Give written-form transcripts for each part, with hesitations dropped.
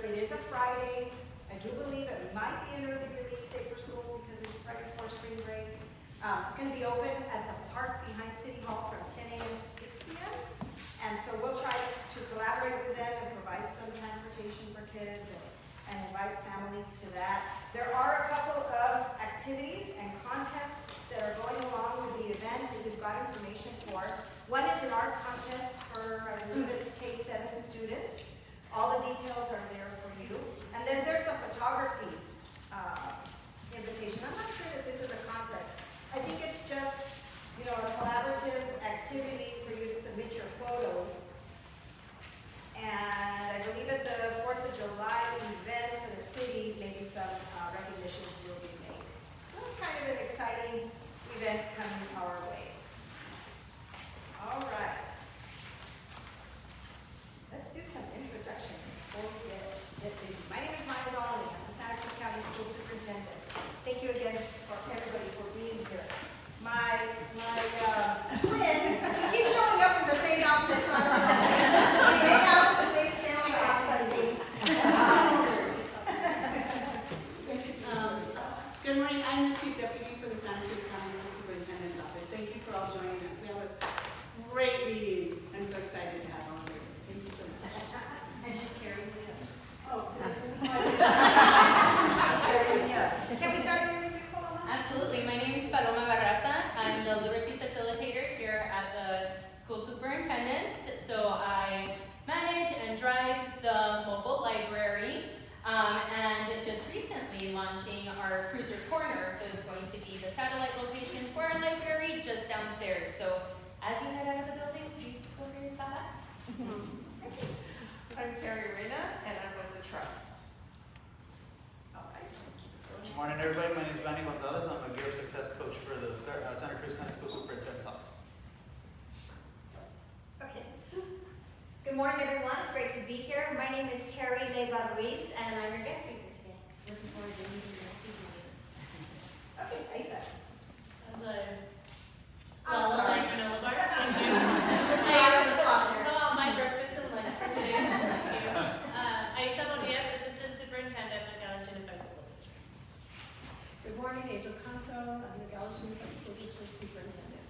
It is a Friday. I do believe it might be an early release day for schools because it's right before spring break. It's going to be open at the park behind City Hall from 10 a.m. to 6 p.m. And so we'll try to collaborate with them and provide some transportation for kids and invite families to that. There are a couple of activities and contests that are going along with the event that you've got information for. One is an art contest for, I believe it's K7 students. All the details are there for you. And then there's a photography invitation. I'm not sure that this is a contest. I think it's just, you know, a collaborative activity for you to submit your photos. And I believe at the 4th of July event for the city, maybe some recognitions will be made. So it's kind of an exciting event coming our way. All right. Let's do some introductions before we get busy. My name is Maya Donnelly. I'm the Santa Cruz County School Superintendent. Thank you again for everybody for being here. My twin, we keep showing up in the same outfits. I don't know. We hang out at the same sales shops, I think. Good morning. I'm the Chief Deputy for the Santa Cruz County School Superintendent's Office. Thank you for all joining us. We have a great meeting. I'm so excited to have all of you. Thank you so much. And she's carrying me up. Oh, Can we start here with you, Paloma? Absolutely. My name is Paloma Barraza. I'm the literacy facilitator here at the school superintendent's. So I manage and drive the mobile library and just recently launching our Cruiser Corner. So it's going to be the satellite location for our library just downstairs. So as you head out of the building, please feel free to stop by. I'm Terry Reyna, and I'm with the Trust. Good morning, everybody. My name is Manny Gonzalez. I'm a Gear of Success coach for the Santa Cruz County School Superintendent's Office. Okay. Good morning, everyone. It's great to be here. My name is Terry Leyva Ruiz, and I'm your guest speaker today. Looking forward to meeting you. Okay, Isa. As a swallow like granola bar. Thank you. My breakfast and lunch for today. Thank you. Aisa Bonilla, Assistant Superintendent at Galvez Unified School District. Good morning, Angel Canto. I'm the Galvez Unified School District Superintendent.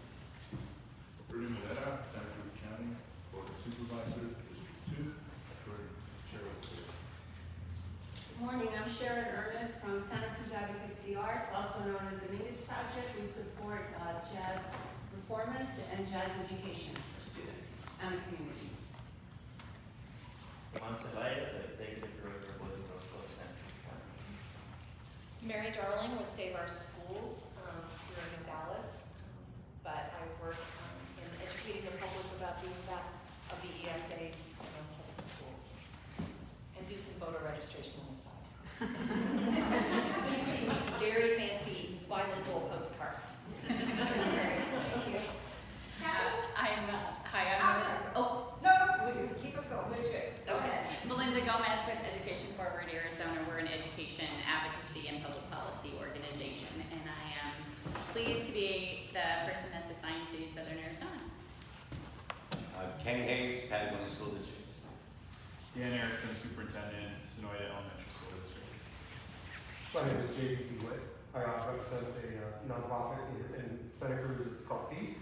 Rudy Malera, Santa Cruz County Board of Supervisors, District 2, according to Cheryl. Good morning, I'm Sharon Erman from Santa Cruz Advocate for the Arts, also known as the Mingus Project. We support jazz performance and jazz education for students and the community. Juan Zelaya, the Executive Director of Boys and Girls Club, Santa Cruz County. Mary Darling with Save Our Schools here in Dallas, but I work in educating the public about the impact of the ESAs in our public schools and do some voter registration on the side. Very fancy bilingual postcards. Thank you. Keep us going. Which good. Okay. Melinda Gomez with Education Forward Arizona. We're an education advocacy and public policy organization, and I am pleased to be the person that's assigned to Southern Arizona. Kenny Hayes, Patagonia School Districts. Dan Erickson, Superintendent, Sonoyta Elementary School District. My name is J.D. Witt. I represent a nonprofit in Santa Cruz. It's called Peace.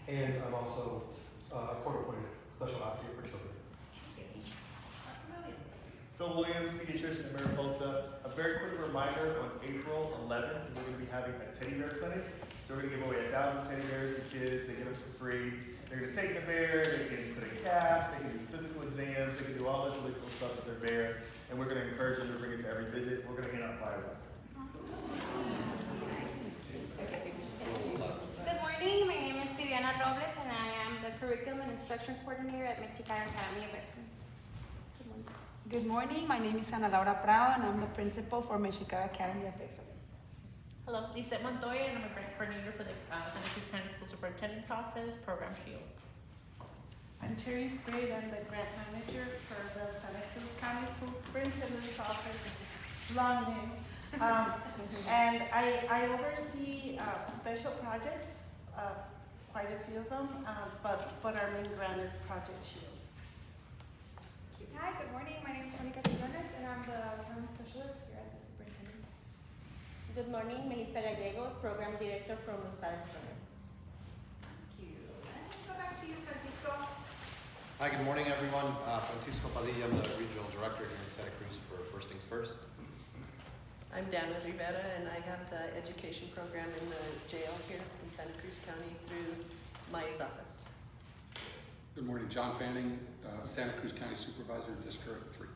And I'm also a court-appointed special advocate for children. Phil Williams, pediatrician in Mariposa. A very quick reminder, on April 11th, we're going to be having a teddy bear clinic. So we're going to give away 1,000 teddy bears to kids. They get them for free. They're going to take the bear, they can put in cast, they can do physical exams, they can do all this really cool stuff with their bear. And we're going to encourage them to bring it to every visit. We're going to hand out flyers. Good morning, my name is Viviana Robles and I am the Curriculum and Instruction Coordinator at Mexican Academy of Excellence. Good morning, my name is Ana Laura Prado, and I'm the principal for Mexican Academy of Excellence. Hello, Lisa Montoya, and I'm a grant coordinator for the Santa Cruz County School Superintendent's Office, Program Shield. I'm Terry Spade. I'm the grant manager for the Santa Cruz County School Superintendent's Office. Long name. And I oversee special projects, quite a few of them, but our main grant is Project Shield. Hi, good morning. My name is Monica Quiñones. Good morning, Melissa Gallegos, Program Director from Los Padres Program. Thank you. And let's go back to you, Francisco. Hi, good morning, everyone. Francisco Padilla, I'm the Regional Director here in Santa Cruz for First Things First. I'm Dana Rivera, and I have the education program in the jail here in Santa Cruz County through Maya's office. Good morning, John Fanning, Santa Cruz County Supervisor, District 3.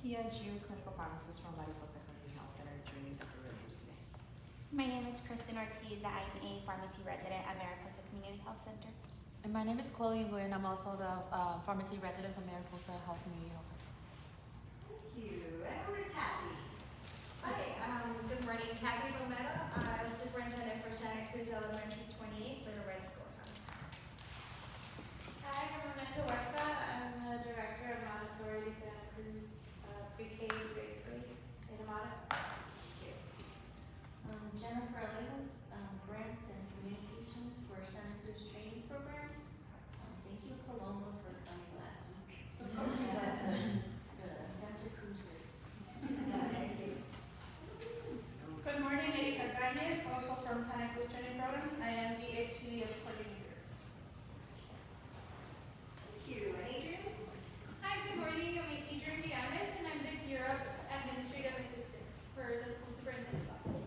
Kia Ju, Clinical Pharmacist from Mariposa Community Health Center, joining Dr. Rogers today. My name is Kristen Ortiz. I'm a pharmacy resident at Mariposa Community Health Center. And my name is Chloe Nguyen. I'm also the pharmacy resident from Mariposa Health Community Health Center. Thank you. And over to Kathy. Hi, good morning, Kathy Romero, Superintendent for Santa Cruz Elementary 28 for the Red Schoolhouse. Hi, I'm Amanda Huerta. I'm the Director of Montessori Santa Cruz Pre-K Grade 3 in Amada. Jennifer Alejos, Grants and Communications for Santa Cruz Training Programs. Thank you, Colombo, for coming last week. The Santa Cruz. Thank you. Good morning, Erika Gañez, also from Santa Cruz Training Programs. I am the HCDS coordinator. Thank you. And Adrian? Hi, good morning. I'm Adrian Villames, and I'm the Bureau Administrative Assistant for the School Superintendent's Office.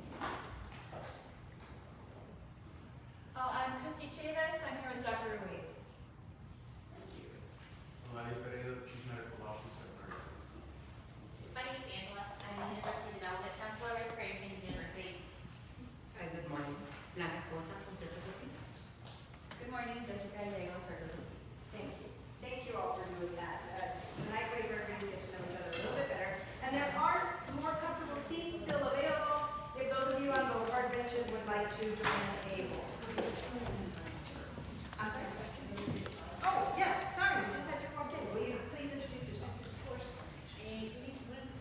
I'm Christy Chavis. I'm here with Dr. Ruiz. Mario Pereira, Chief Medical Officer. My name is Angela. I'm the University Development Counselor with Prairie Community University. Hi, good morning. Blanca Costa from Circus of Peace. Good morning, Jessica Diego, Circus of Peace. Thank you. Thank you all for doing that. It's a nice way for everybody to get to know each other a little bit better. And there are more comfortable seats still available if those of you on those hard benches would like to join the table. I'm sorry. Oh, yes, sorry, we just had your walk in. Will you please introduce yourselves? Of course. Good evening. Good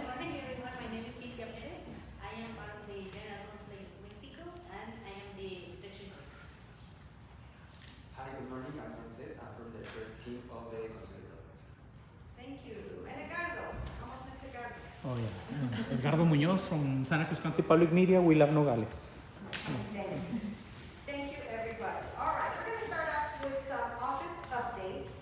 morning, everyone. My name is Cynthia Perez. I am part of the General Consulate of Mexico, and I am the protection coach. Hi, good morning. I'm Moises. I'm from the first team of the Consulate of Mexico. Thank you. And Edgardo, ¿cómo estás, Edgardo? Oh, yeah. Edgardo Muñoz from Santa Cruz County Public Media. We love Nogales. Thank you, everybody. All right, we're going to start out with some office updates.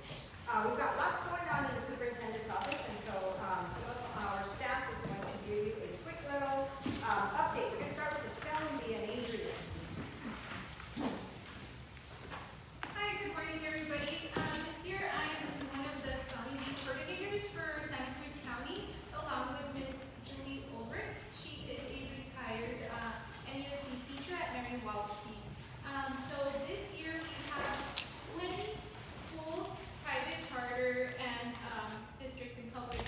We've got lots going on in the superintendent's office, and so some of our staff is going to give you a quick little update. We're going to start with the spelling bee and Adrian. Hi, good morning, everybody. This year I am one of the spelling bee coordinators for Santa Cruz County, along with Ms. Julie Ulrich. She is a retired NUSC teacher at Mary Waldstein. So this year we have 20 schools, private, charter, and districts and public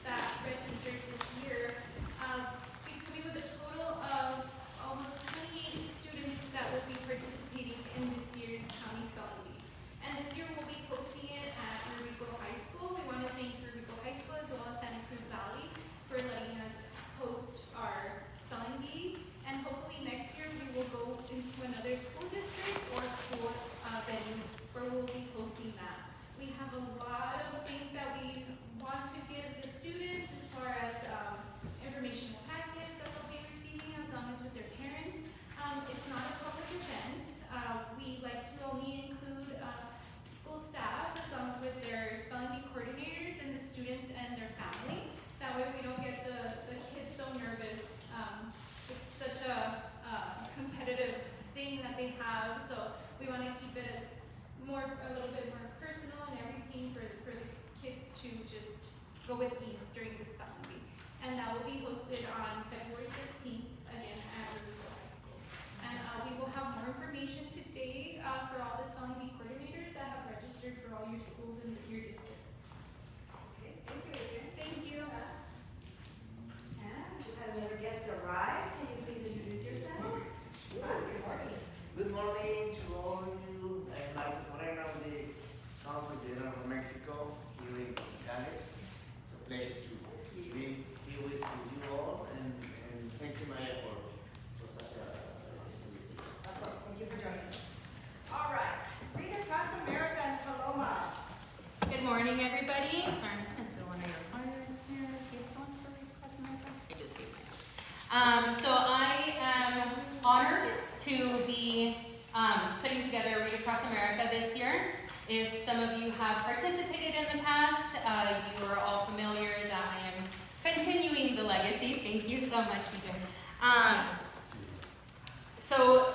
that registered this year, coming with a total of almost 28 students that will be participating in this year's county spelling bee. And this year we'll be hosting it at Rico High School. We want to thank Rico High School as well as Santa Cruz Valley for letting us host our spelling bee. And hopefully next year we will go into another school district or school venue where we'll be hosting that. We have a lot of things that we want to give the students as far as informational packets that they'll be receiving as long as with their parents. It's not a public event. We like to only include school staff as long as with their spelling bee coordinators and the students and their family. That way we don't get the kids so nervous. It's such a competitive thing that they have, so we want to keep it as a little bit more personal and everything for the kids to just go with ease during the spelling bee. And that will be hosted on February 13th, again at Rico High School. And we will have more information today for all the spelling bee coordinators that have registered for all your schools and your districts. Okay, thank you, Adrian. Thank you. And we've had another guest arrive. Can you please introduce yourselves? Hi, good morning. Good morning to all of you. I'm Marcos Moreno, the Consul General of Mexico here in Nogales. It's a pleasure to be here with you all, and thank you, Maya, for such a opportunity. Of course, thank you for joining us. All right, Read Across America and Paloma. Good morning, everybody. Sorry, I still one of your partners here. Give phones for Read Across America. I just gave So I am honored to be putting together Read Across America this year. If some of you have participated in the past, you are all familiar that I am continuing the legacy. Thank you so much, BJ. So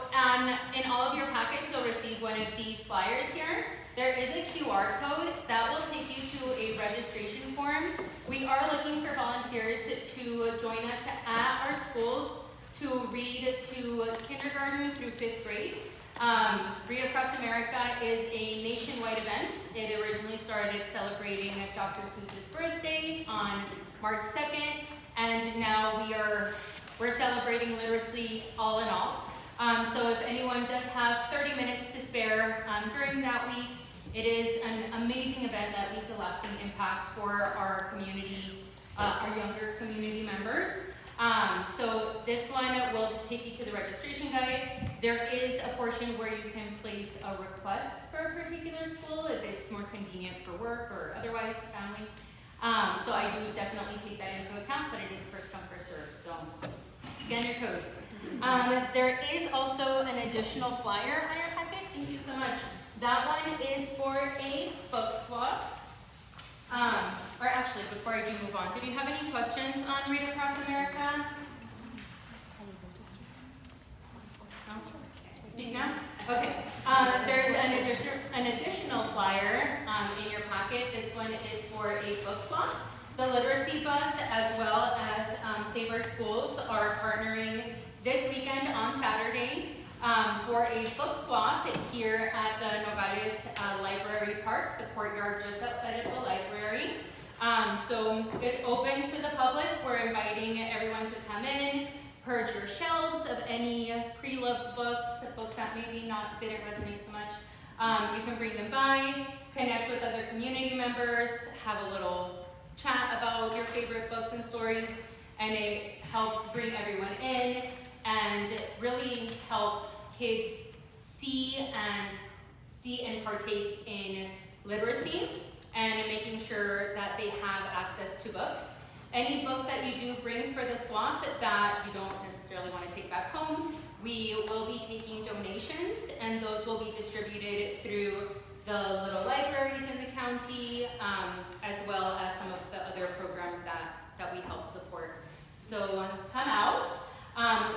in all of your packets, you'll receive one of these flyers here. There is a QR code that will take you to a registration form. We are looking for volunteers to join us at our schools to read to kindergarten through 5th grade. Read Across America is a nationwide event. It originally started celebrating Dr. Seuss's birthday on March 2nd, and now we're celebrating literacy all in all. So if anyone does have 30 minutes to spare during that week, it is an amazing event that leaves a lasting impact for our community, our younger community members. So this one will take you to the registration guide. There is a portion where you can place a request for a particular school if it's more convenient for work or otherwise family. So I do definitely take that into account, but it is first come, first served. So scan your codes. There is also an additional flyer on your packet. Thank you so much. That one is for a book swap. Or actually, before I do move on, did you have any questions on Read Across America? No? Speak now? Okay. There's an additional flyer in your packet. This one is for a book swap. The Literacy Bus, as well as Save Our Schools, are partnering this weekend on Saturday for a book swap here at the Nogales Library Park, the courtyard just outside of the library. So it's open to the public. We're inviting everyone to come in, purge your shelves of any pre-loved books that maybe didn't resonate so much. You can bring them by, connect with other community members, have a little chat about your favorite books and stories, and it helps bring everyone in and really help kids see and partake in literacy and making sure that they have access to books. Any books that you do bring for the swap that you don't necessarily want to take back home, we will be taking donations, and those will be distributed through the little libraries in the county, as well as some of the other programs that we help support. So come out.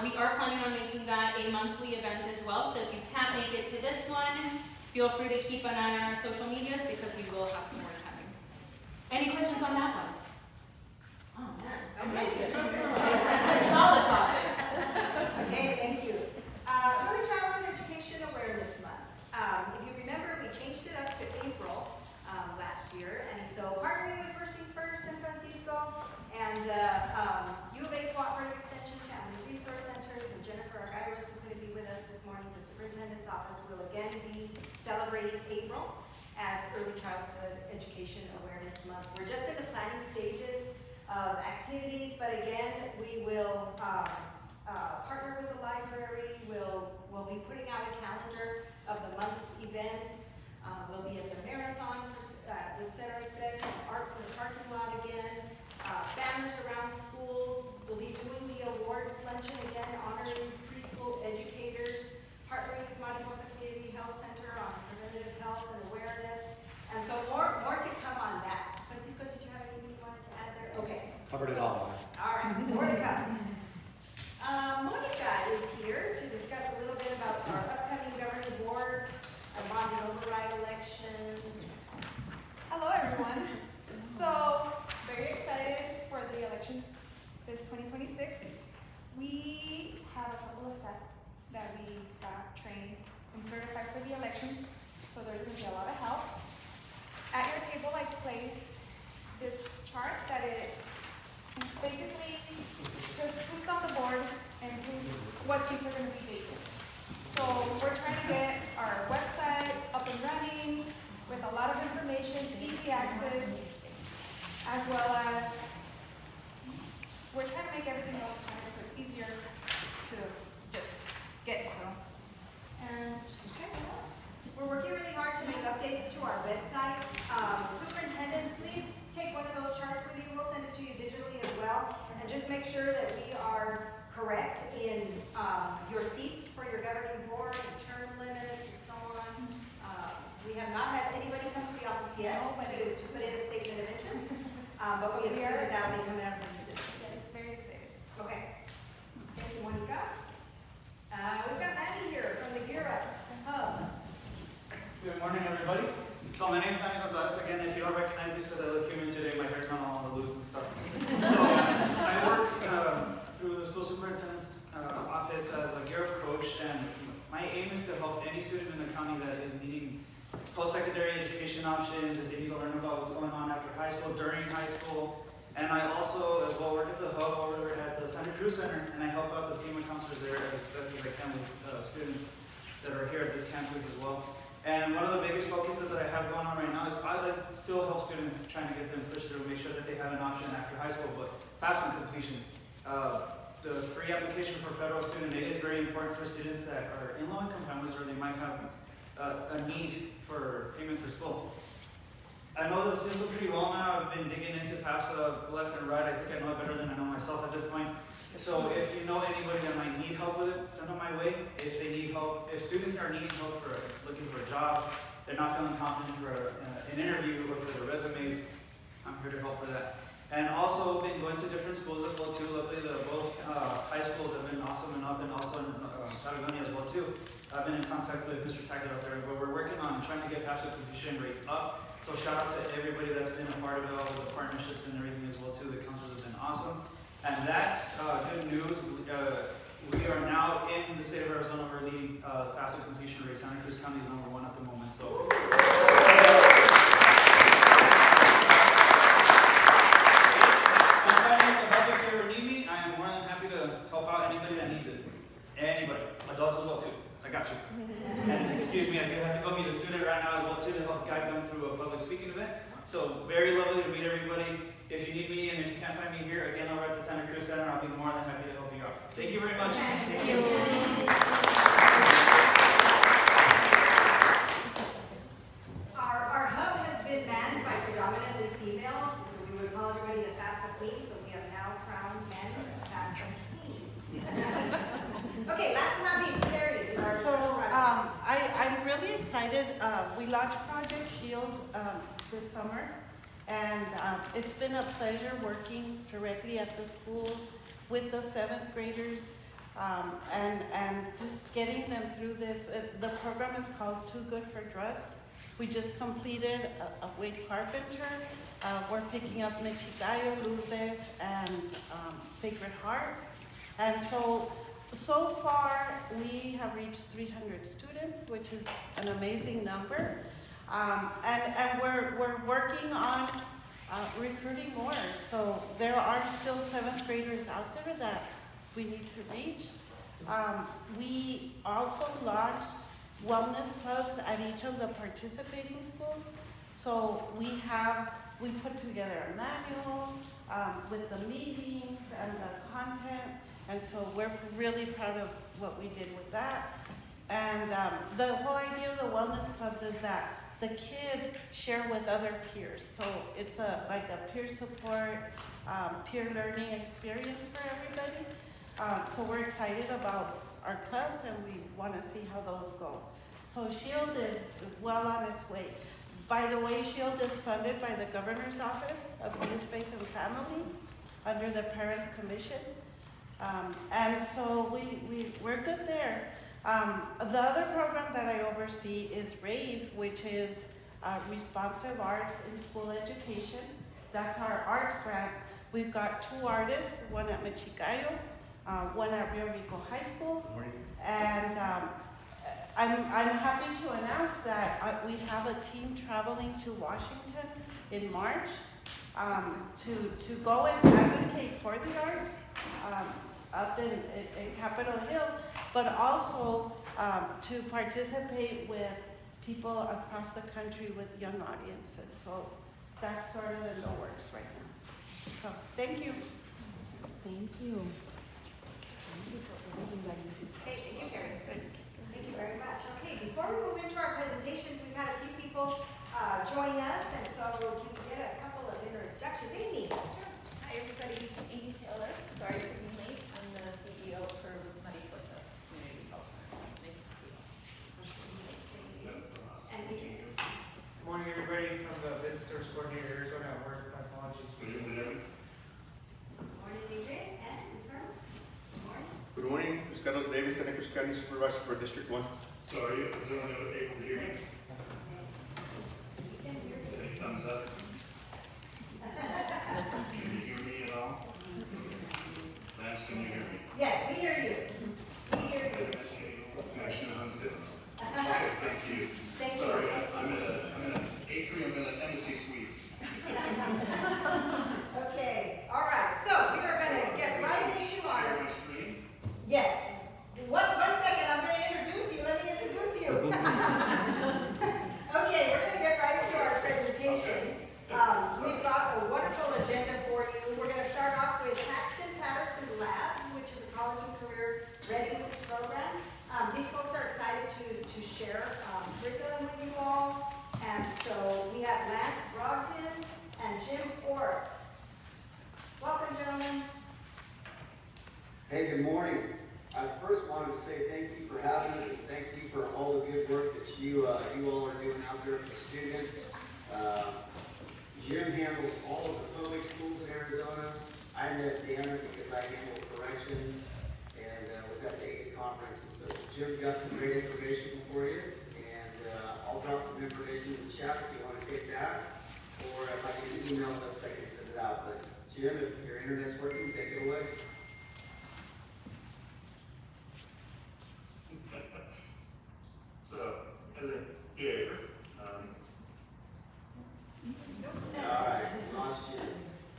We are planning on making that a monthly event as well, so if you can't make it to this one, feel free to keep an eye on our social medias because we will have some more coming. Any questions on that one? Oh man, okay. Touched all the topics. Okay, thank you. Early Childhood Education Awareness Month. If you remember, we changed it up to April last year, and so partnering with First Things First San Francisco and U of A Cooperative Extension Family Resource Centers and Jennifer Argyros, who couldn't be with us this morning, the Superintendent's Office will again be celebrating April as Early Childhood Education Awareness Month. We're just in the planning stages of activities, but again, we will partner with the library. We'll be putting out a calendar of the month's events. We'll be at the marathon with Center Estes, art for the parking lot again, banners around schools. We'll be doing the awards luncheon again, honoring preschool educators, partnering with Mariposa Community Health Center on preventative health and awareness. And so more to come on that. Francisco, did you have anything you wanted to add there? Okay. Covered it all. All right, more to come. Monica is here to discuss a little bit about our upcoming governing board, our bond and override elections. Hello, everyone. So, very excited for the elections this 2026. We have a couple of staff that we got trained and certified for the elections, so there's going to be a lot of help. At your table, I placed this chart that it basically just who's on the board and what seats are going to be vacant. So we're trying to get our website up and running with a lot of information, easy access, as well as we're trying to make everything more so it's easier to just get to. And we're working really hard to make updates to our website. Superintendents, please take one of those charts with you. We'll send it to you digitally as well. And just make sure that we are correct in your seats for your governing board and term limits and so on. We have not had anybody come to the office yet to put in a statement of interest, but we assume that that'll be coming up pretty soon. Yes, very excited. Okay. Thank you, Monica. We've got Manny here from the Gear Up Hub. Good morning, everybody. So my name's Manny Gonzalez. Again, if you don't recognize me, it's because I look human today. My hair's not all on the loose and stuff. So I work through the school superintendent's office as a Gear Up coach, and my aim is to help any student in the county that is needing post-secondary education options, if they need to learn about what's going on after high school, during high school. And I also, as well, work at the hub over at the Santa Cruz Center, and I help out the FEMA counselors there as best as I can with students that are here at this campus as well. And one of the biggest focuses that I have going on right now is I still help students, trying to get them pushed through, make sure that they have an option after high school, but FAFSA completion. The free application for federal student aid is very important for students that are in low-income families or they might have a need for payment for school. I know the system pretty well now. I've been digging into FAFSA left and right. I think I know it better than I know myself at this point. So if you know anybody that might need help with it, send them my way. If they need help, if students are needing help for looking for a job, they're not feeling confident for an interview or for their resumes, I'm here to help for that. And also been going to different schools as well too. Luckily, both high schools have been awesome enough, and also in Patagonia as well too. I've been in contact with Mr. Taggart out there, but we're working on trying to get FAFSA completion rates up. So shout out to everybody that's been a part of it, all of the partnerships and everything as well too. The counselors have been awesome. And that's good news. We are now in the state of Arizona, we're leading FAFSA completion rate. Santa Cruz County is #1 at the moment. So. If you ever need me, I am more than happy to help out anybody that needs it. Anybody, adults as well too. I got you. And excuse me, I do have to go meet a student right now as well too to help guide them through a public speaking event. So very lovely to meet everybody. If you need me and if you can't find me here, again over at the Santa Cruz Center, I'll be more than happy to help you out. Thank you very much. Thank you. Our hub has been manned by predominantly females, so we would call everybody the FAFSA queen, so we have now crowned men FAFSA king. Okay, last but not least, Terry. So I'm really excited. We launched Project Shield this summer, and it's been a pleasure working directly at the schools with the 7th graders and just getting them through this. The program is called Too Good for Drugs. We just completed a Wade Carpenter. We're picking up Michigayo, Lourdes, and Sacred Heart. And so far, we have reached 300 students, which is an amazing number. And we're working on recruiting more. So there are still 7th graders out there that we need to reach. We also launched wellness clubs at each of the participating schools. So we put together a manual with the meetings and the content. And so we're really proud of what we did with that. And the whole idea of the wellness clubs is that the kids share with other peers. So it's like a peer support, peer learning experience for everybody. So we're excited about our clubs and we want to see how those go. So SHIELD is well on its way. By the way, SHIELD is funded by the Governor's Office of Youth, Faith, and Family under the Parents Commission. And so we're good there. The other program that I oversee is RAISE, which is Responsive Arts in School Education. That's our arts grant. We've got 2 artists, one at Michigayo, one at Rio Rico High School. And I'm happy to announce that we have a team traveling to Washington in March to go and advocate for the arts up in Capitol Hill, but also to participate with people across the country with young audiences. So that's sort of in the works right now. So thank you. Thank you. Okay, thank you, Terry. Thank you very much. Okay, before we move into our presentations, we've had a few people join us, and so can we get a couple of introductions? Amy. Sure. Hi, everybody. Amy Taylor. Sorry for being late. I'm the CEO Davis, Santa Cruz County Supervisor for District 1. Sorry, is there anyone able to hear me? Any thumbs up? Can you hear me at all? Lance, can you hear me? Yes, we hear you. We hear you. Connection is unstable. Okay, thank you. Thank you. Sorry, I'm in an atrium in an Embassy Suites. Okay, all right, so we are gonna get right into our. Share my screen? Yes. One second, I'm gonna introduce you, let me introduce you. Okay, we're gonna get right into our presentations. We've got a wonderful agenda for you. We're gonna start off with Paxton Patterson Labs, which is a college and career readiness program. These folks are excited to share curriculum with you all. And so we have Lance Brogdon and Jim Orr. Welcome, gentlemen. Hey, good morning. I first wanted to say thank you for having us, and thank you for all the good work that you all are doing out there for students. Jim handles all of the public schools in Arizona. I'm at the end because I handle corrections and was at the ACE conference. So Jim's got some great information for you, and I'll drop some information in the chat if you want to take that, or if I can email us, I can send it out. But Jim, if your internet's working, take it away. So, here, Alright, lost Jim.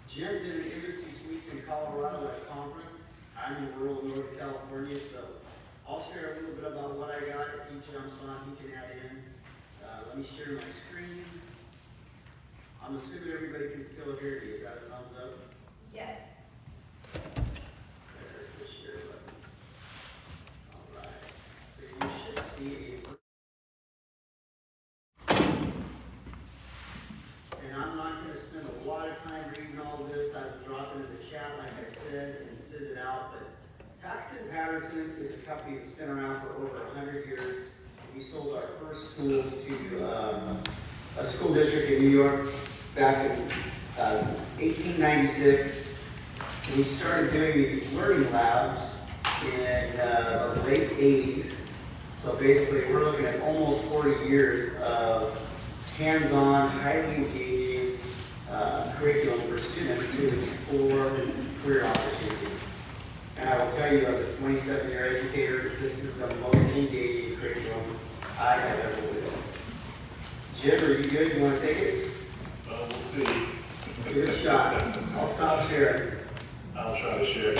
Jim's in the Embassy Suites in Colorado at a conference. I'm in rural North California, so I'll share a little bit about what I got. If he jumps on, he can add in. Let me share my screen. I'm assuming everybody can still hear me. Is that a thumbs up? Yes. There's the share button. Alright, so you should see and I'm not going to spend a lot of time reading all of this. I will drop it in the chat, like I said, and send it out. But Paxton Patterson is a company that's been around for over 100 years. We sold our first tools to a school district in New York back in 1896. We started doing these learning labs in the late 80s. So basically, we're looking at almost 40 years of hands-on, highly engaging curriculum for students to explore career opportunities. And I will tell you, as a 27-year educator, this is the most engaging curriculum I have ever witnessed. Jim, are you good? You want to take it? we'll see. Give it a shot. I'll stop sharing. I'll try to share.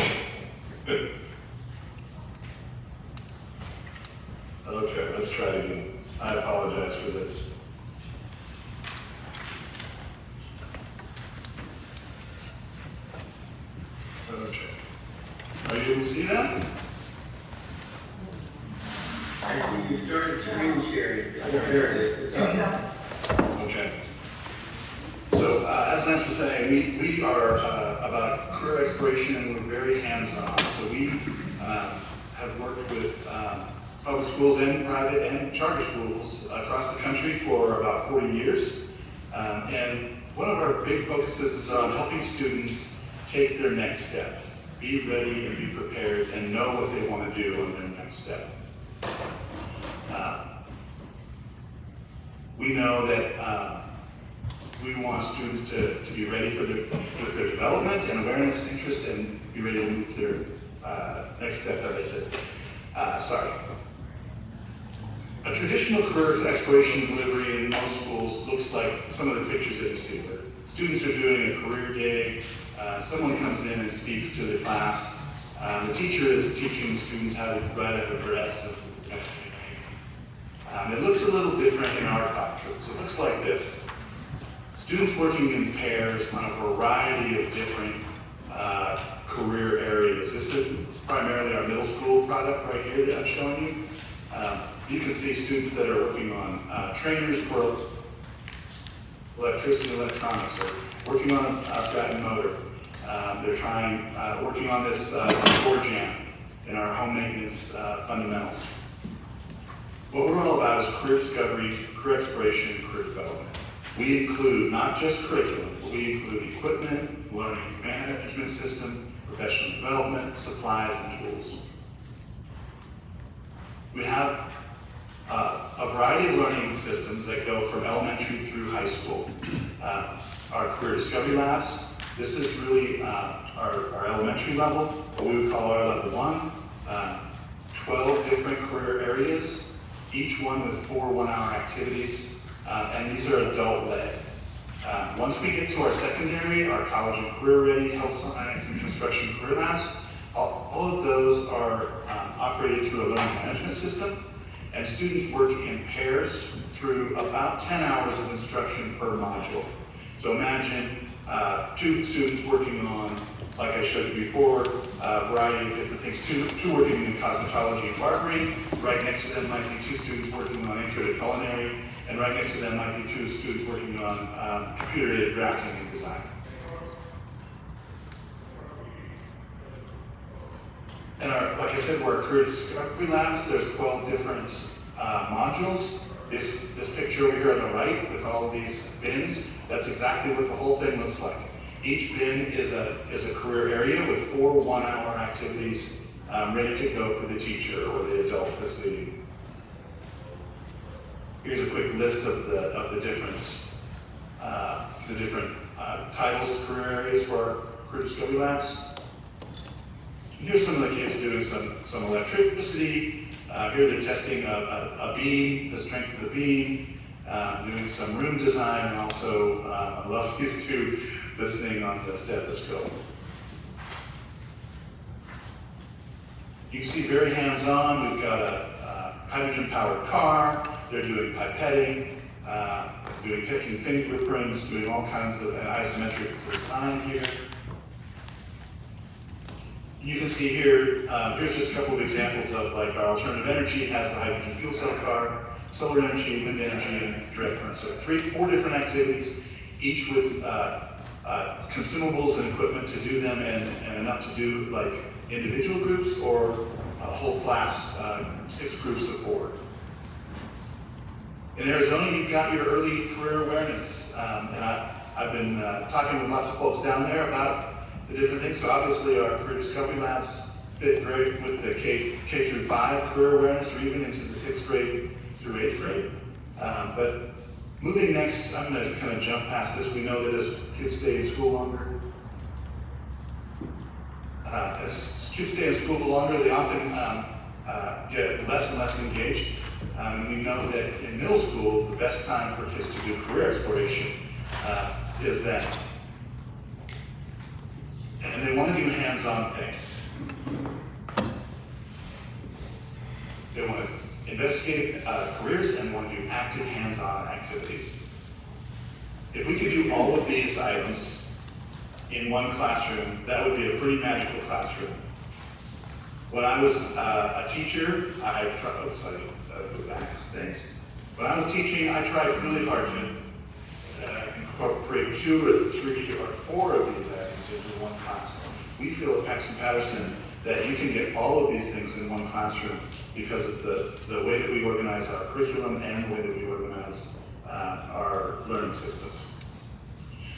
Okay, let's try it again. I apologize for this. Okay. Are you able to see that? I see you started screen sharing. There it is. It's up. Okay. So, as Lance was saying, we are about career exploration, and we're very hands-on. So we have worked with public schools and private and charter schools across the country for about 40 years. And one of our big focuses is on helping students take their next step, be ready and be prepared, and know what they want to do on their next step. We know that we want students to be ready with their development and awareness, interest, and be ready to move to their next step, as I said. A traditional career exploration delivery in most schools looks like some of the pictures that you see, where students are doing a career day, someone comes in and speaks to the class, the teacher is teaching students how to write a address. It looks a little different in our classrooms. It looks like this. Students working in pairs on a variety of different career areas. This is primarily our middle school product right here that I'm showing you. You can see students that are working on trainers for electricity and electronics, or working on a Stratton motor. They're working on this core jam in our home maintenance fundamentals. What we're all about is career discovery, career exploration, career development. We include not just curriculum, but we include equipment, learning management system, professional development, supplies, and tools. We have a variety of learning systems that go from elementary through high school. Our career discovery labs, this is really our elementary level, what we would call our level 1. 12 different career areas, each one with 4 one-hour activities, and these are adult-led. Once we get to our secondary, our college and career-ready, health science and construction career labs, all of those are operated through a learning management system, and students work in pairs through about 10 hours of instruction per module. So imagine 2 students working on, like I showed you before, a variety of different things. Two working in cosmetology and barbering. Right next to them might be 2 students working on intro to culinary, and right next to them might be 2 students working on computer-aided drafting and design. And like I said, we're career discovery labs. There's 12 different modules. This picture over here on the right with all of these bins, that's exactly what the whole thing looks like. Each bin is a career area with 4 one-hour activities ready to go for the teacher or the adult that's leading. Here's a quick list of the different titles, career areas for our career discovery labs. Here's some of the kids doing some electricity. Here they're testing a beam, the strength of the beam, doing some room design, and also I love these 2 listening on the stethoscope. You can see very hands-on. We've got a hydrogen-powered car. They're doing pipetting, taking fingerprints, doing all kinds of isometric design here. You can see here, here's just a couple of examples of like our alternative energy has the hydrogen fuel cell car, solar energy, wind energy, and direct current. So 4 different activities, each with consumables and equipment to do them, and enough to do like individual groups or a whole class, 6 groups of 4. In Arizona, you've got your early career awareness, and I've been talking with lots of folks down there about the different things. So obviously our career discovery labs fit great with the K through 5 career awareness, or even into the 6th grade through 8th grade. But moving next, I'm going to kind of jump past this. We know that as kids stay in school longer, they often get less and less engaged. We know that in middle school, the best time for kids to do career exploration is then. And they want to do hands-on things. They want to investigate careers and want to do active hands-on activities. If we could do all of these items in one classroom, that would be a pretty magical classroom. When I was a teacher, When I was teaching, I tried really hard to incorporate 2 or 3 or 4 of these items into one class. We feel at Paxton-Patterson that you can get all of these things in one classroom because of the way that we organize our curriculum and the way that we organize our learning systems.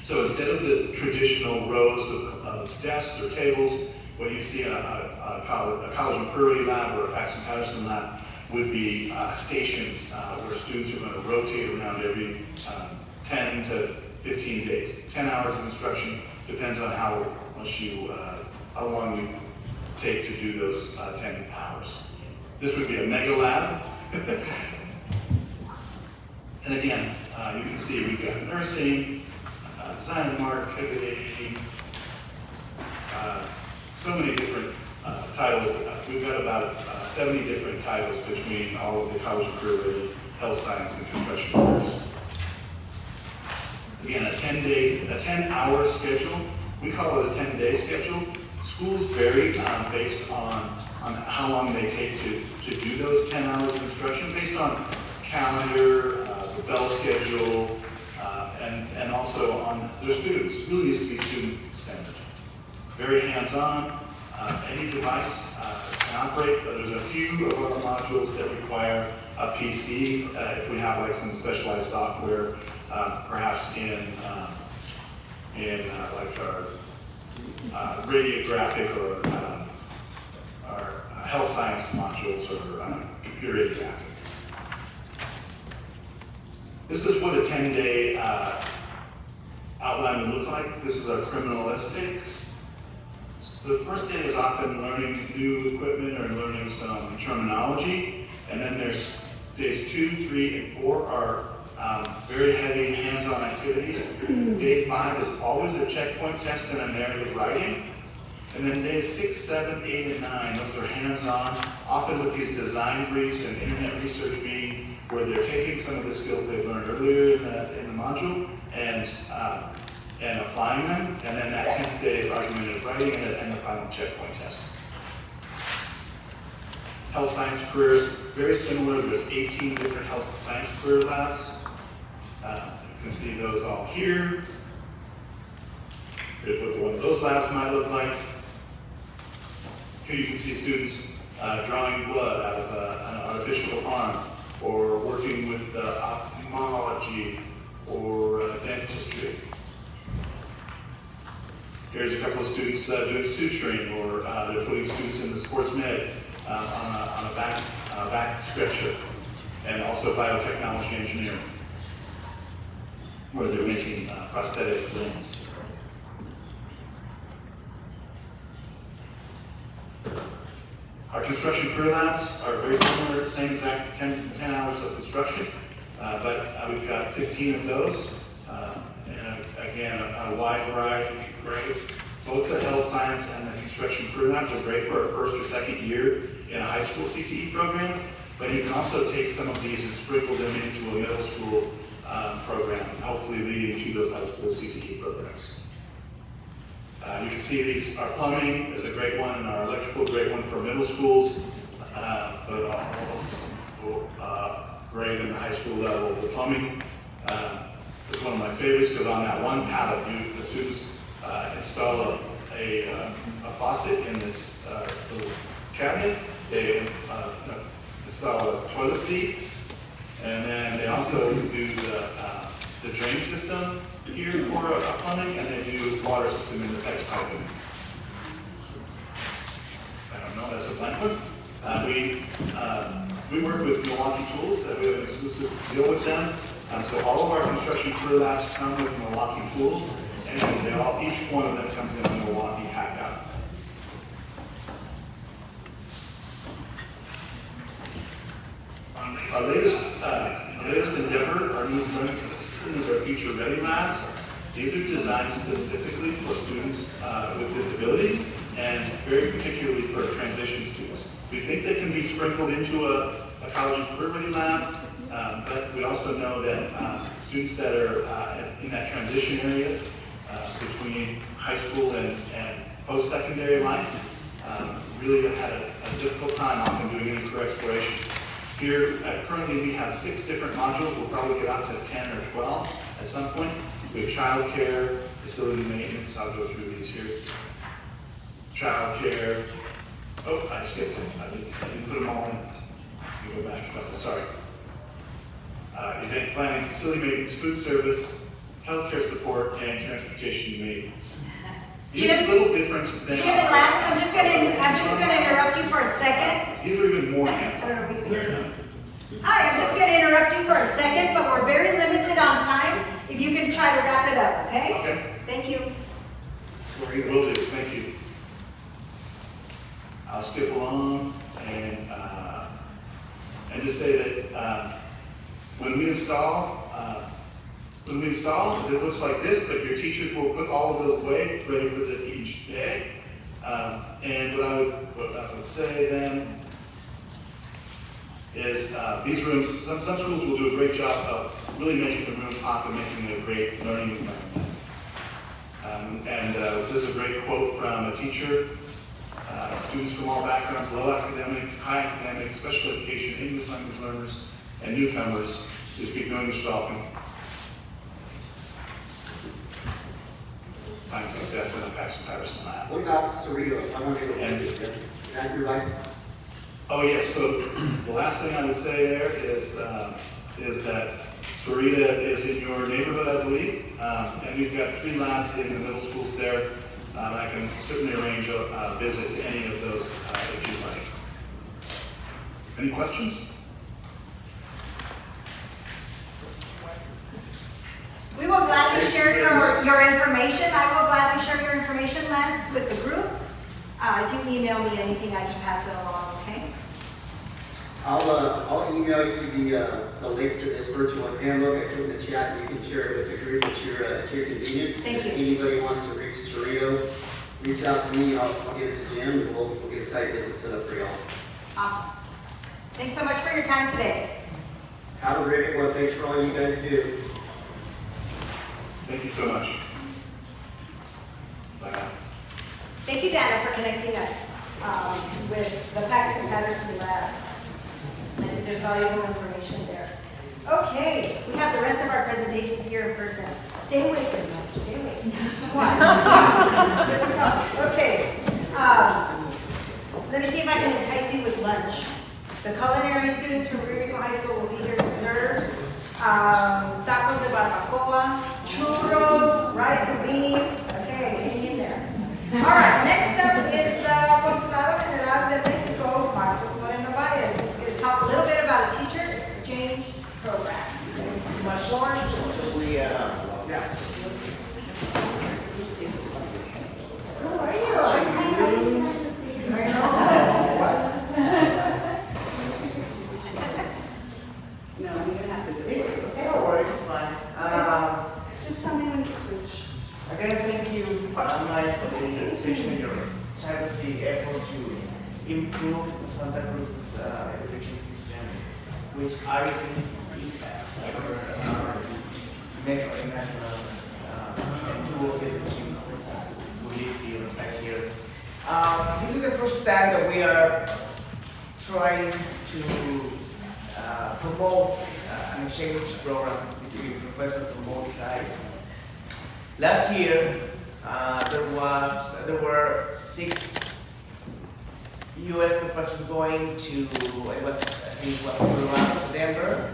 So instead of the traditional rows of desks or tables, what you see a college and career lab or a Paxton-Patterson lab would be stations where students are going to rotate around every 10 to 15 days. 10 hours of instruction depends on how long you take to do those 10 hours. This would be a mega lab. And again, you can see we've got nursing, design and marketing, so many different titles. We've got about 70 different titles between all of the college and career-ready health science and construction courses. Again, a 10-hour schedule. We call it a 10-day schedule. Schools vary based on how long they take to do those 10 hours of instruction, based on calendar, the bell schedule, and also on their students. It really needs to be student-centered. Very hands-on. Any device can operate, but there's a few of our modules that require a PC if we have like some specialized software, perhaps in like our radiographic or our health science modules or computer-aided drafting. This is what a 10-day outline would look like. This is our criminalistics. So the first day is often learning new equipment or learning some terminology, and then there's days 2, 3, and 4 are very heavy hands-on activities. Day 5 is always a checkpoint test and a narrative writing. And then days 6, 7, 8, and 9, those are hands-on, often with these design briefs and internet research being where they're taking some of the skills they've learned earlier in the module and applying them. And then that 10th day is argumentative writing and the final checkpoint test. Health science careers, very similar. There's 18 different health science career labs. You can see those all here. Here's what one of those labs might look like. Here you can see students drawing blood out of an artificial arm, or working with ophthalmology or dentistry. Here's a couple of students doing suturing, or they're putting students in the sports med on a back stretcher, and also biotechnology engineering, where they're making prosthetic limbs. Our construction career labs are very similar, same exact 10 hours of construction, but we've got 15 of those. And again, a wide variety, great. Both the health science and the construction career labs are great for a first or second year in a high school CTE program, but you can also take some of these and sprinkle them into a middle school program, hopefully leading to those high school CTE programs. You can see these, our plumbing is a great one, and our electrical great one for middle schools, but also great in the high school level. The plumbing is one of my favorites because on that one pallet, the students install a faucet in this little cabinet. They install a toilet seat, and then they also do the drain system here for plumbing, and they do water system in the PEX piping. I don't know, that's a blank one. We work with Milwaukee Tools, we have an exclusive deal with them. So all of our construction career labs come with Milwaukee Tools, and each one of them comes in a Milwaukee hack out. Our latest endeavor, our newest learning systems are Future Ready Labs. These are designed specifically for students with disabilities, and very particularly for transition students. We think they can be sprinkled into a college and career ready lab, but we also know that students that are in that transition area between high school and post-secondary life really have had a difficult time often doing any career exploration. Here, currently we have 6 different modules. We'll probably get out to 10 or 12 at some point. We have child care, facility maintenance. I'll go through these here. Child care. Oh, I skipped them. I didn't put them all in. Let me go back a couple. Sorry. Event planning, facility maintenance, food service, healthcare support, and transportation maintenance. These are a little different than Jim and Lance, I'm just gonna interrupt you for a second. These are even more hands-on. Hi, I'm just gonna interrupt you for a second, but we're very limited on time. If you can try to wrap it up, okay? Okay. Thank you. Will do. Thank you. I'll skip along and just say that when we install, it looks like this, but your teachers will put all of those away, ready for each day. And what I would say then is these rooms, some schools will do a great job of really making the room pop and making it a great learning environment. This is a great quote from a teacher. Students from all backgrounds, low academic, high academic, special education, English language learners, and newcomers who speak no English at all can find success in a Paxton Patterson lab. What about Cerritos? I want to go into it. Is your life? Oh yes, so the last thing I would say there is that Cerrito is in your neighborhood, I believe, and we've got 3 labs in the middle schools there. I can certainly arrange a visit to any of those if you'd like. Any questions? We will gladly share your information. I will gladly share your information, Lance, with the group. If you email me anything, I can pass it along, okay? I'll email you the link to this virtual handbook. I put in the chat, and you can share it with the group at your convenience. Thank you. If anybody wants to reach Cerrito, reach out to me, I'll get it to Jim, and we'll get a site visit set up for y'all. Awesome. Thanks so much for your time today. Have a great one. Thanks for all you guys do. Thank you so much. Bye now. Thank you, Dana, for connecting us with the Paxton Patterson Labs. I think there's valuable information there. Okay, we have the rest of our presentations here in person. Stay awake, everyone. Stay awake. Come on. Let's go. Okay. Let me see if I can entice you with lunch. The culinary students from Puerto Rico High School will be here to serve tacos de barbacoa, churros, rice and beans. Okay, hang in there. All right, next up is the Consulado General de Mexico, Marcos Moreno Valles. He's going to talk a little bit about a teacher exchange program. Much more. Who are you? I know. No, you're gonna have to do it. No worries, it's fine. Just tell me when to switch. Again, thank you, Mike, for the invitation and your tirelessly effort to improve Santa Cruz's education system, which I think makes our international and tools that we feel right here. This is the first time that we are trying to promote an exchange program between professors from both sides. Last year, there were 6 U.S. professors going to Denver.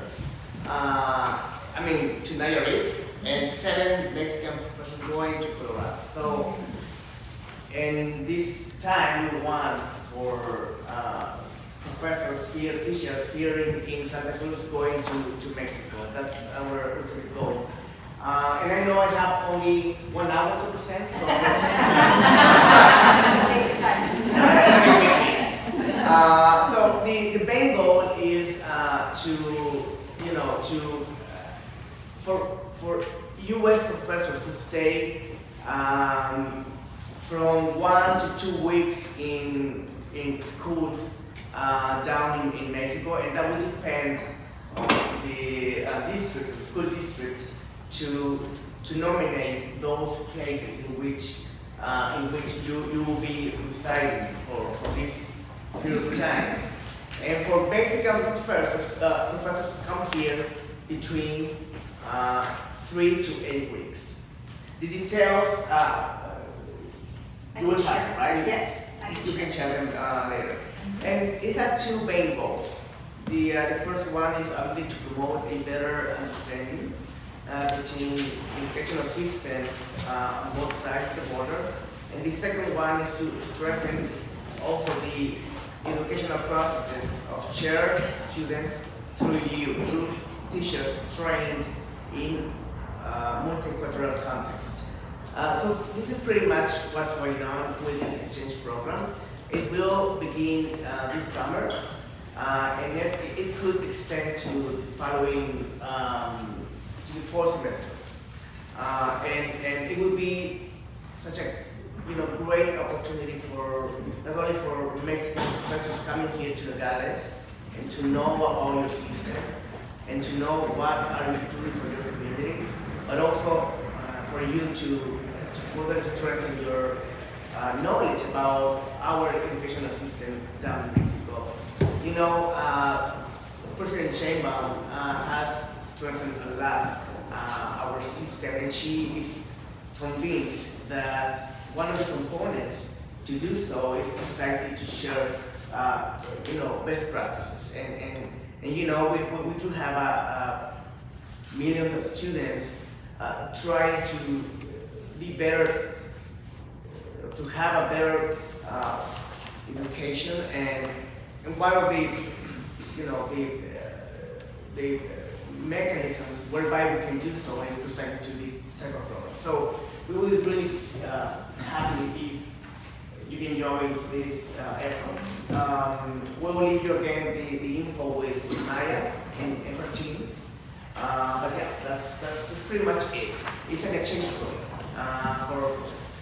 To Nayarit, and 7 Mexican professors going to Colorado. So, in this time, we want for professors here, teachers here in Santa Cruz going to Mexico. That's our ultimate goal. And I know I have only 1 hour to present, so take your time. So the main goal is for U.S. professors to stay from 1 to 2 weeks in schools down in Mexico, and that will depend on the school district, to nominate those places in which you will be residing for this period of time. And for Mexican professors to come here between 3 to 8 weeks. The details you will have, right? Yes. You can check them later. And it has 2 main goals. The first one is ability to promote a better understanding between educational systems on both sides of the border. And the second one is to strengthen also the educational processes of shared students through teachers trained in multicultural context. So this is pretty much what's going on with this exchange program. It will begin this summer, and it could extend to the following to the 4th semester. And it will be such a great opportunity for not only for Mexican professors coming here to Nogales and to know about your system and to know what are you doing for your community, but also for you to further strengthen your knowledge about our educational system down in Mexico. President Sheinbaum has strengthened a lot our system, and she is convinced that one of the components to do so is precisely to share, best practices. And we do have millions of students trying to be better, to have a better education, and one of the the mechanisms whereby we can do so is presented to this type of program. So we will be really happy if you can join this effort. We will leave you again the info with Maya and her team. But yeah, that's pretty much it. It's an exchange program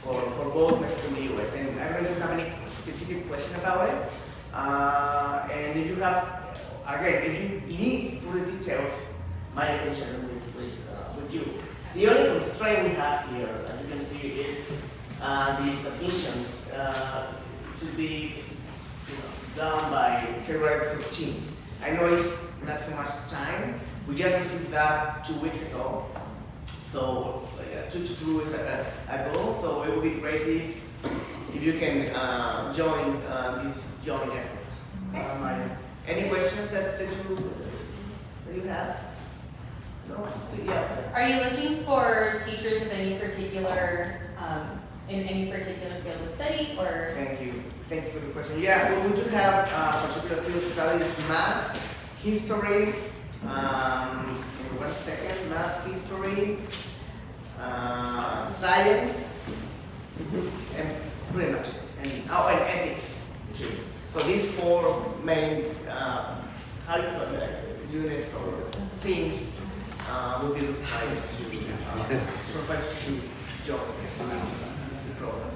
for both Mexico and the US. And I don't know if you have any specific question about it. And if you have, again, if you need further details, my attention with you. The only constraint we have here, as you can see, is the submissions to be done by February 15. I know it's not so much time. We just received that 2 weeks ago. So 2 to 3 weeks ago. So it would be great if you can join this joint effort. Any questions that you have? No? Yeah. Are you looking for teachers of any particular, in any particular field of study, or? Thank you for the question. Yeah, we do have particular field studies, math, history, math, history, science, and pretty much it. And ethics too. So these 4 main units or themes will be required to professors to join the program.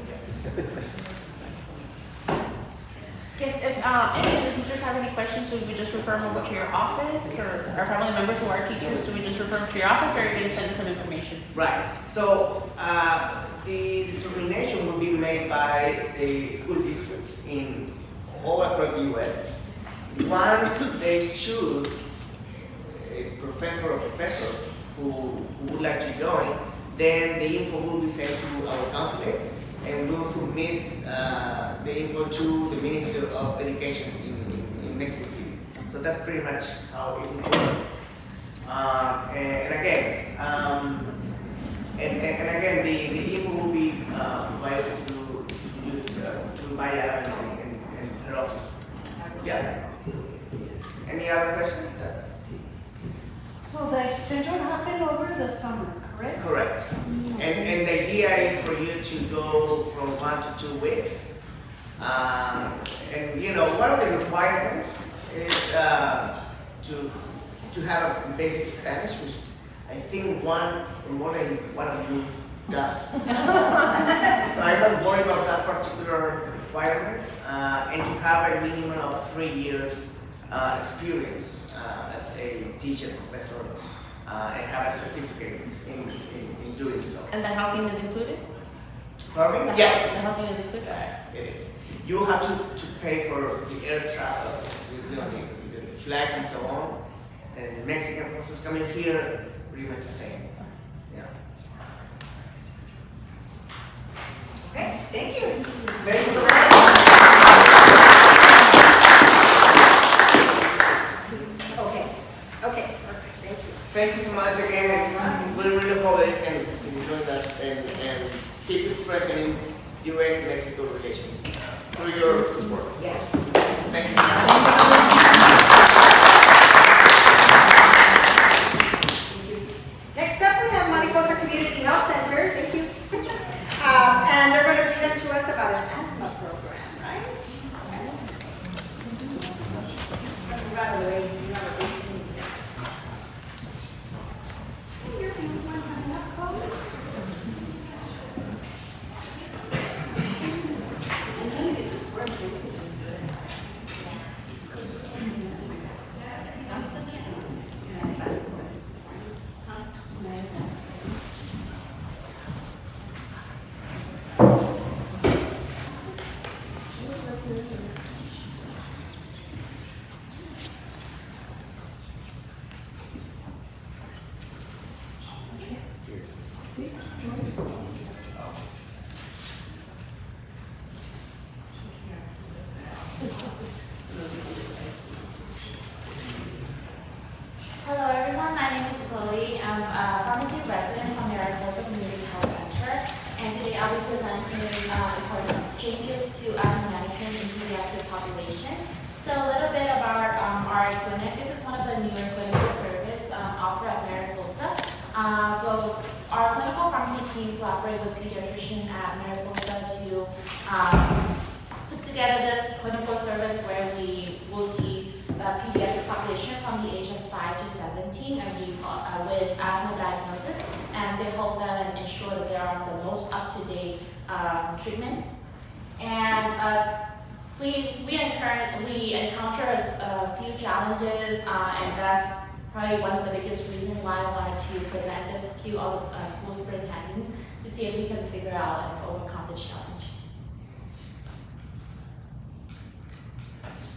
Yes, if any of the teachers have any questions, do we just refer them over to your office, or our family members who are teachers, do we just refer them to your office, or are you going to send us some information? Right. So the determination will be made by the school districts in all across the U.S. Once they choose a professor or professors who would like to join, then the info will be sent to our consulate, and we will submit the info to the Ministry of Education in Mexico City. So that's pretty much how it will work. And again, the info will be provided to Maya and her office. Yeah. Any other questions? So the extension happened over the summer, correct? Correct. And the idea is for you to go from 1 to 2 weeks. And one of the requirements is to have a basic Spanish, which I think more than one of you does. So I'm not worried about that particular requirement. And to have a minimum of 3 years experience as a teacher, professor, and have a certificate in doing so. And the housing is included? Pardon me? The Yes. The housing is included? It is. You have to pay for the air travel, the flight and so on. And Mexican persons coming here, pretty much the same. Yeah. Okay, thank you. Thank you so much. Okay, perfect, thank you. Thank you so much again. We really hope that you can enjoy that and keep strengthening U.S.-Mexico relations through your support. Yes. Thank you. Next up, we have Mariposa Community Health Center. Thank you. And they're going to present to us about an asthma program, right? Right away, you have a 18 minute. You're the one coming up, Chloe. I'm trying to get this working, so we can just do it. Hello everyone, my name is Chloe. I'm a pharmacy resident from Mariposa Community Health Center, and today I'll be presenting important changes to asthma management in pediatric population. So a little bit about our our clinic. This is one of the newer clinical service offered at Mariposa. So our clinical pharmacy team collaborate with pediatrician at Mariposa to put together this clinical service where we will see the pediatric population from the age of 5 to 17 and with asthma diagnosis, and to help them and ensure that they're on the most up-to-date treatment. And we encounter a few challenges, and that's probably one of the biggest reasons why I wanted to present this to all the school superintendents to see if we can figure out and overcome this challenge.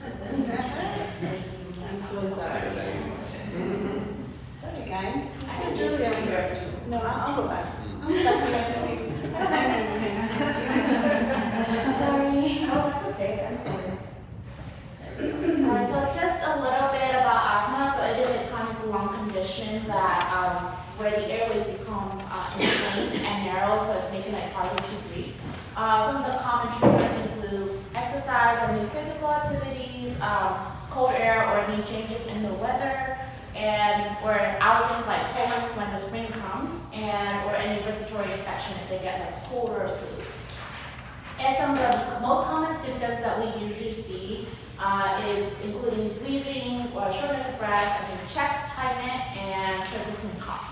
I'm so sorry. Sorry, guys. I'm Julia here. No, I'll go back. I'm stuck behind the scenes. I don't have any behind the scenes. Sorry. Oh, that's okay. I'm sorry. So just a little bit about asthma. So it is a chronic lung condition that where the airways become inflamed and narrow, so it's making it harder to breathe. Some of the common triggers include exercise or new physical activities, cold air or any changes in the weather, and or allergens like pollens when the spring comes, and or any respiratory infection if they get like cold or flu. And some of the most common symptoms that we usually see is including wheezing or shortness of breath, chest tightness, and persistent cough.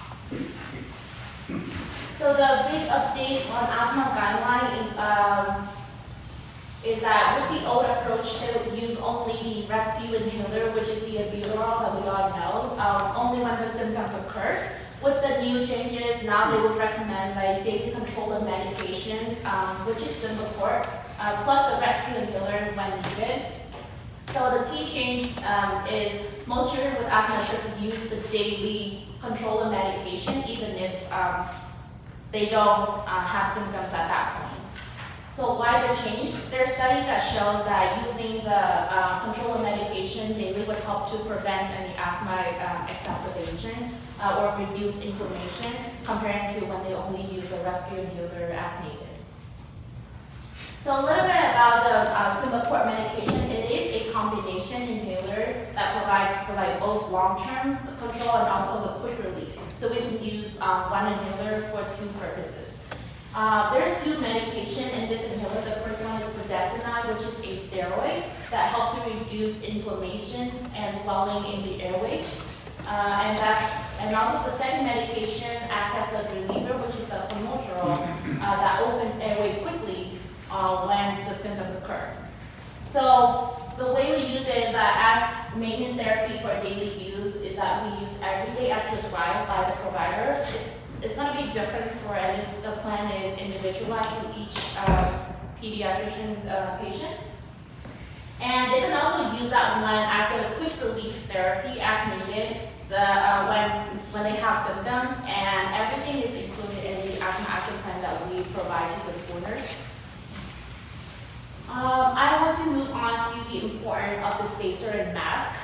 So the big update on asthma guideline is that with the old approach, they would use only the rescue inhaler, which is the albuterol that we all know, only when the symptoms occur. With the new changes, now they would recommend like daily control of medications, which is Symbicort, plus the rescue inhaler when needed. So the key change is most children with asthma should use the daily control of medication, even if they don't have symptoms at that point. So why the change? There's a study that shows that using the control of medication daily would help to prevent any asthma exacerbation or reduce inflammation compared to when they only use the rescue inhaler as needed. So a little bit about the Symbicort medication. It is a combination inhaler that provides for like both long-term control and also the quick relief. So we can use one inhaler for two purposes. There are two medications in this inhaler. The first one is budesonide, which is a steroid that helps to reduce inflammations and swelling in the airways. And also the second medication acts as a reliever, which is the formoterol that opens airway quickly when the symptoms occur. So the way we use it is that as maintenance therapy for daily use is that we use every day as prescribed by the provider. It's going to be different for and the plan is individualized to each pediatrician patient. And they can also use that one as a quick relief therapy as needed when they have symptoms, and everything is included in the asthma action plan that we provide to the school nurse. I want to move on to the importance of the spacer and mask.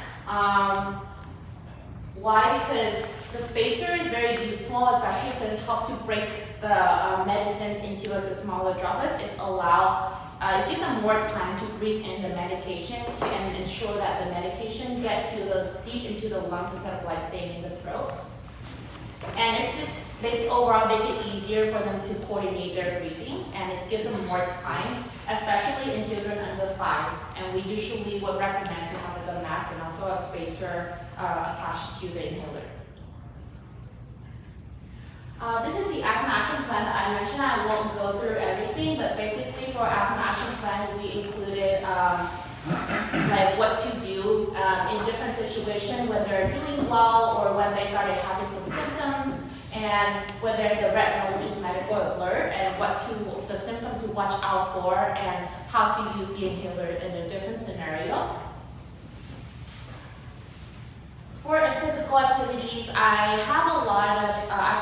Why? Because the spacer is very useful, especially because it helps to break the medicine into like the smaller droplets. It give them more time to breathe in the medication and ensure that the medication gets to deep into the lungs instead of like staying in the throat. And it's just overall make it easier for them to coordinate their breathing, and it gives them more time, especially in children under 5. And we usually would recommend to have like a mask and also a spacer attached to the inhaler. This is the asthma action plan that I mentioned. I won't go through everything, but basically for asthma action plan, we included like what to do in different situations when they're doing well or when they started having some symptoms, and whether the red zone, which is medical alert, and the symptom to watch out for, and how to use the inhaler in a different scenario. Sport and physical activities, I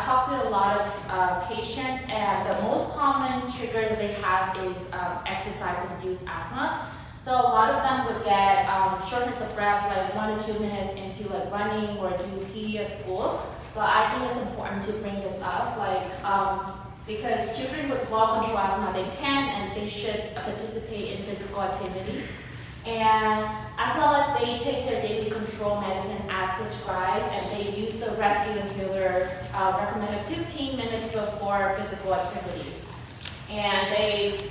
talked to a lot of patients, and the most common trigger that they have is exercise-induced asthma. So a lot of them would get shortness of breath like 1 or 2 minutes into like running or doing PE at school. So I think it's important to bring this up, because children with well-controlled asthma, they can and they should participate in physical activity. And as long as they take their daily control medicine as prescribed and they use the rescue inhaler recommended 15 minutes before physical activities. And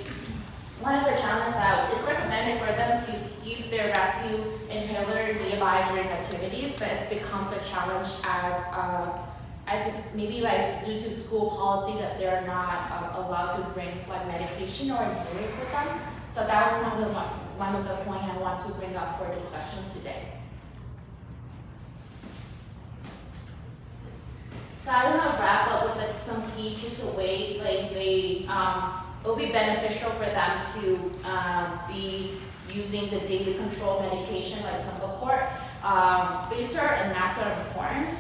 one of the challenges that it's recommended for them to keep their rescue inhaler nearby during activities, but it becomes a challenge as maybe like due to school policy that they're not allowed to bring like medication or inhalers with them. So that was one of the points I want to bring up for discussion today. So I want to wrap up with some key takeaways. Like it will be beneficial for them to be using the daily control medication like Symbicort. Spacer and masks are important,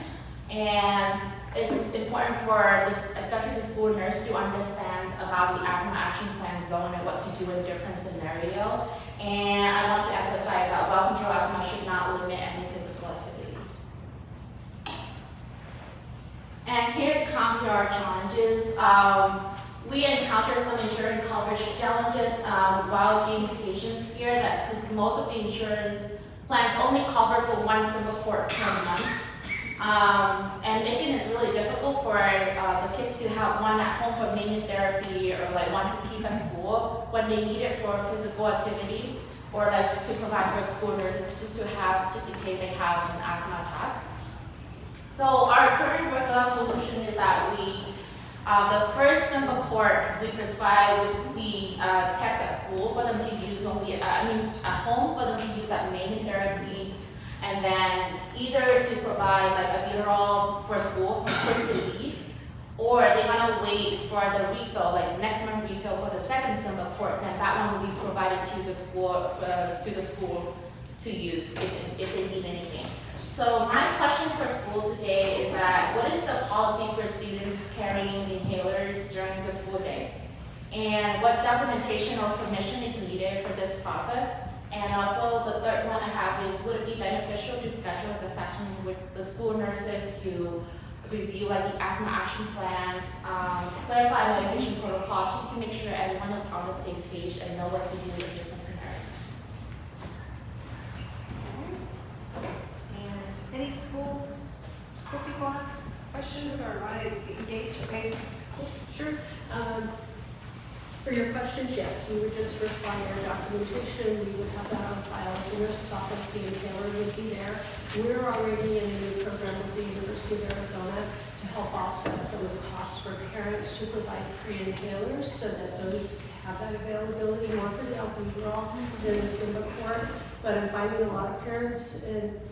and it's important for this, especially the school nurse, to understand about the asthma action plan zone and what to do in different scenarios. And I want to emphasize that well-controlled asthma should not limit any physical activities. And here's comes to our challenges. We encounter some insurance coverage challenges while seeing patients here, that because most of the insurance plans only cover for one Symbicort per month. And making it really difficult for the kids to have one at home for mini therapy or like one to keep at school when they need it for physical activity or like to provide for school nurses just in case they have an asthma attack. So our current workaround solution is that the first Symbicort we prescribed was we kept at school for them to use only, at home for them to use at mini therapy, and then either to provide like albuterol for school for quick relief, or they're gonna wait for the refill, like next month refill for the second Symbicort, and that one will be provided to the school to use if they need anything. So my question for schools today is that what is the policy for students carrying inhalers during the school day? And what documentation or permission is needed for this process? And also the third one I have is, would it be beneficial to schedule like a session with the school nurses to review like the asthma action plans, clarify medication protocols, just to make sure everyone is on the same page and know what to do in different scenarios. Any school people have questions or want to engage? Okay. Sure. For your questions, yes, we would just require documentation. We would have that on file at the nurse's office. The inhaler would be there. We're already in a new program with the University of Arizona to help offset some of the costs for parents to provide free inhalers so that those have that availability more for the albuterol than the Symbicort. But I'm finding a lot of parents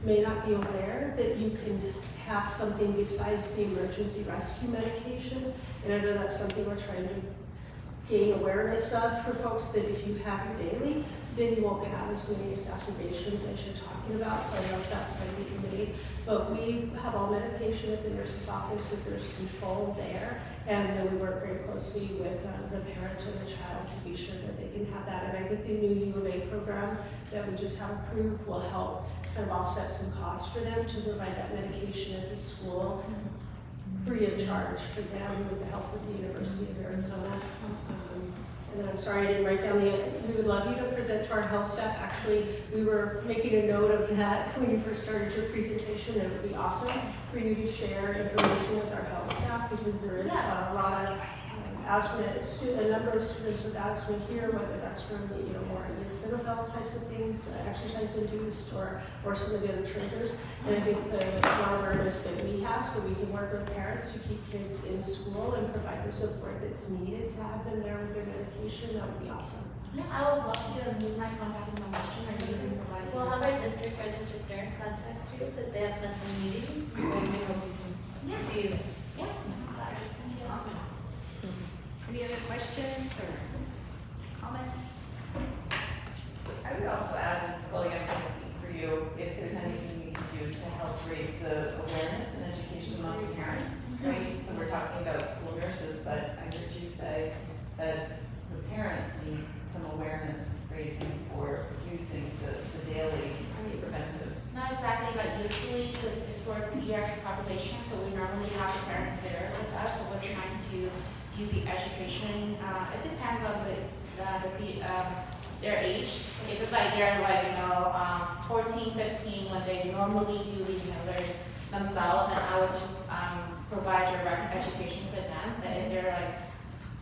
may not be aware that you can have something besides the emergency rescue medication. And I know that's something we're trying to gain awareness of for folks, that if you have your daily, then you won't have as many exacerbations as you're talking about. So I love that point that you made. But we have all medication at the nurse's office, if there's control there. And then we work very closely with the parent and the child to be sure that they can have that. And I think the new U of A program that we just have approved will help kind of offset some costs for them to provide that medication at the school free of charge for them with the help of the University of Arizona. And I'm sorry I didn't write down we would love you to present to our health staff. Actually, we were making a note of that when you first started your presentation. It would be awesome for you to share information with our health staff, because there is a lot of asthma, a number of students with asthma here, whether that's from the, more eosinophil types of things, exercise induced, or some of the other triggers. And I think the more awareness that we have, so we can work with parents to keep kids in school and provide the support that's needed to have them there with their medication, that would be awesome. Yeah, I would love to leave my contact information, or you can provide it. We'll have our district registered nurse contact you because they have monthly meetings, so we hope you can see them. Yeah. Awesome. Any other questions or comments? I would also add, Chloe, I'm going to speak for you, if there's anything you can do to help raise the awareness and education among parents, right? So we're talking about school nurses, but I heard you say that the parents need some awareness raising for using the daily preventive. Not exactly, but usually this is for the pediatric population, so we normally have the parent there with us, so we're trying to do the education. It depends on the their age. Because like they're like, 14, 15, when they normally do lead inhaler themselves, and I would just provide direct education for them. But if they're like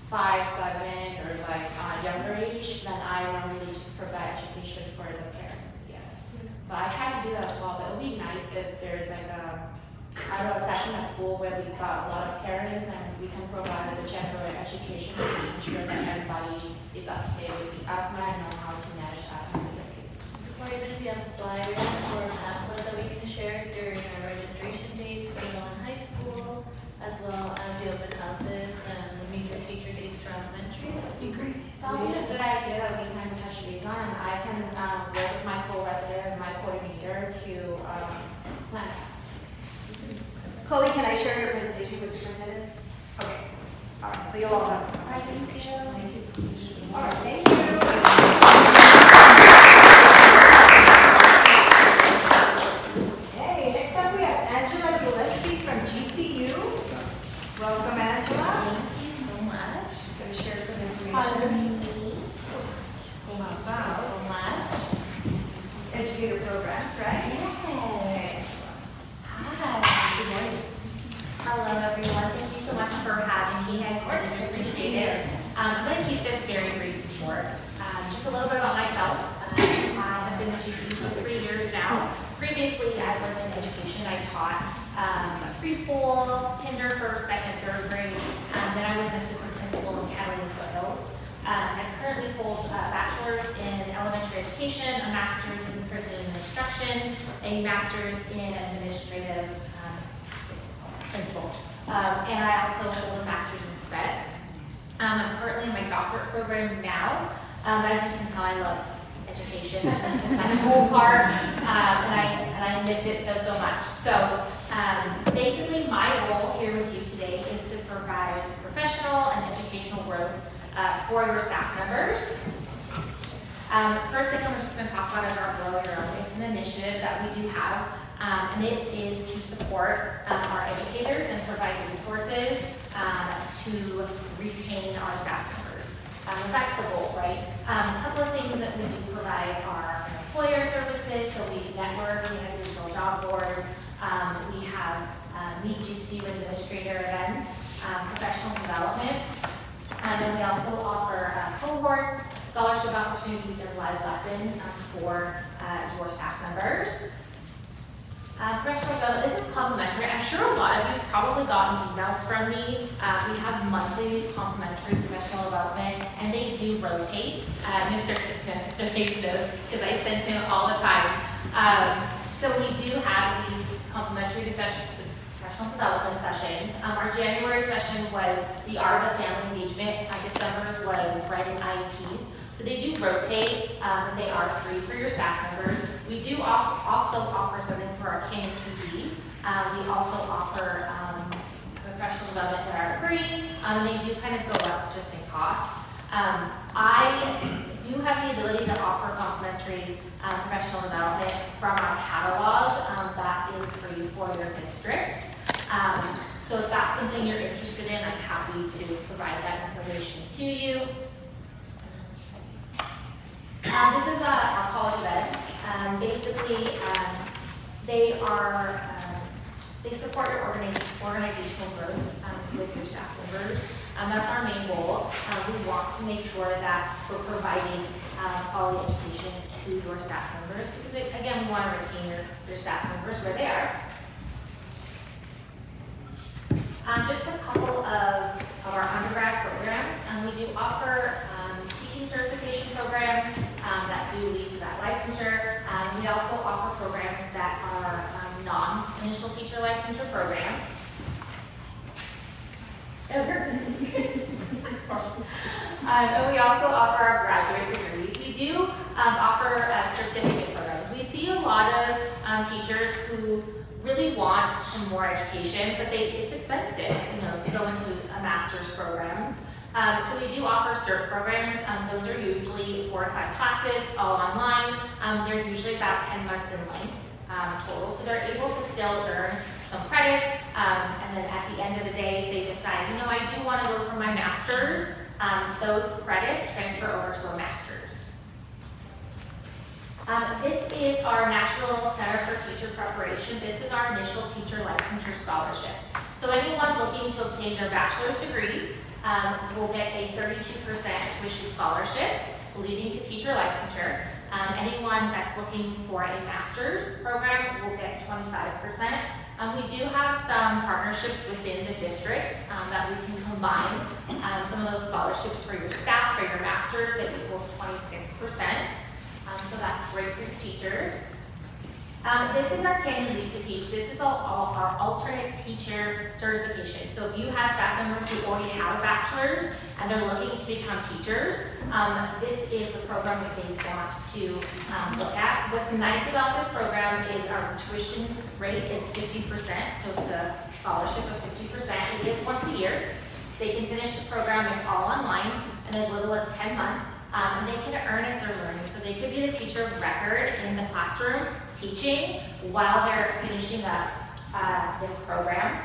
5, 7, or like younger age, then I normally just provide education for the parents, yes. So I try to do that as well, but it would be nice if there's like a session at school where we've got a lot of parents and we can provide the general education to ensure that everybody is up to date with the asthma and know how to manage asthma with their kids. Or even if you have flyers or a pamphlet that we can share during our registration dates for middle and high school, as well as the open houses and the meet the teacher dates for elementary, that would be great. That would be a good idea that we can touch base on, and I can work with my co-resident and my coordinator to plan. Chloe, can I share your presentation with superintendents? Okay. All right, so you'll all have. All right, thank you. Thank you. All right, thank you. Okay, next up we have Angela Gillespie from GCU. Welcome, Angela. Thank you so much. She's going to share some information Thank you about so much. educator programs, right? Yes. Hi. Good morning. Hello, everyone. Thank you so much for having me. I really appreciate it. I'm going to keep this very brief and short. Just a little bit about myself. I have been with GCU for 3 years now. Previously, I was in education. I taught preschool, kinder, first, second, third grade. Then I was an assistant principal in Catalina Foothills. I currently hold a bachelor's in elementary education, a master's in curriculum instruction, a master's in administrative principal. And I also hold a master's in SPED. I'm currently in my doctorate program now. But as you can tell, I love education. That's my whole part, and I miss it so much. So basically, my role here with you today is to provide professional and educational growth for your staff members. First thing I'm just going to talk about is our Grow Your Own. It's an initiative that we do have, and it is to support our educators and provide resources to retain our staff members. That's the goal, right? A couple of things that we do provide are employer services, so we network, we have digital job boards, we have Meet GCU administrator events, professional development, and then we also offer cohorts, scholarship opportunities, and live lessons for your staff members. Professional development, this is complimentary. I'm sure a lot of you have probably gotten emails from me. We have monthly complimentary professional development, and they do rotate. Mr. Hayes knows, because I send him all the time. So we do have these complimentary professional development sessions. Our January session was the art of family engagement. December's was writing IEPs. So they do rotate, and they are free for your staff members. We do also offer something for our King and PD. We also offer professional development that are free. They do kind of go up just in cost. I do have the ability to offer complimentary professional development from our catalog that is free for your districts. So if that's something you're interested in, I'm happy to provide that information to you. This is our College of Ed. Basically, they support your organizational growth with your staff members. That's our main goal. We want to make sure that we're providing quality education to your staff members because, again, we want to retain your staff members where they are. Just a couple of our undergrad programs. We do offer teaching certification programs that do lead to that licensure. We also offer programs that are non-initial teacher licensure programs. And we also offer our graduate degrees. We do offer certificate programs. We see a lot of teachers who really want some more education, but it's expensive, to go into a master's programs. So we do offer CERT programs. Those are usually 4 to 5 classes, all online. They're usually about 10 months in length total. So they're able to still earn some credits. And then at the end of the day, they decide, I do want to go for my master's. Those credits transfer over to a master's. This is our National Center for Teacher Preparation. This is our initial teacher licensure scholarship. So anyone looking to obtain their bachelor's degree will get a 32% tuition scholarship, leading to teacher licensure. Anyone that's looking for a master's program will get 25%. We do have some partnerships within the districts that we can combine some of those scholarships for your staff, for your masters, it equals 26%. So that's great for the teachers. This is our Can You Lead to Teach. This is all our alternate teacher certification. So if you have staff members who already have a bachelor's and they're looking to become teachers, this is the program that they want to look at. What's nice about this program is our tuition rate is 50%, so it's a scholarship of 50%. It is once a year. They can finish the program, it's all online, in as little as 10 months. And they can earn as they're learning. So they could be the teacher of record in the classroom teaching while they're finishing up this program.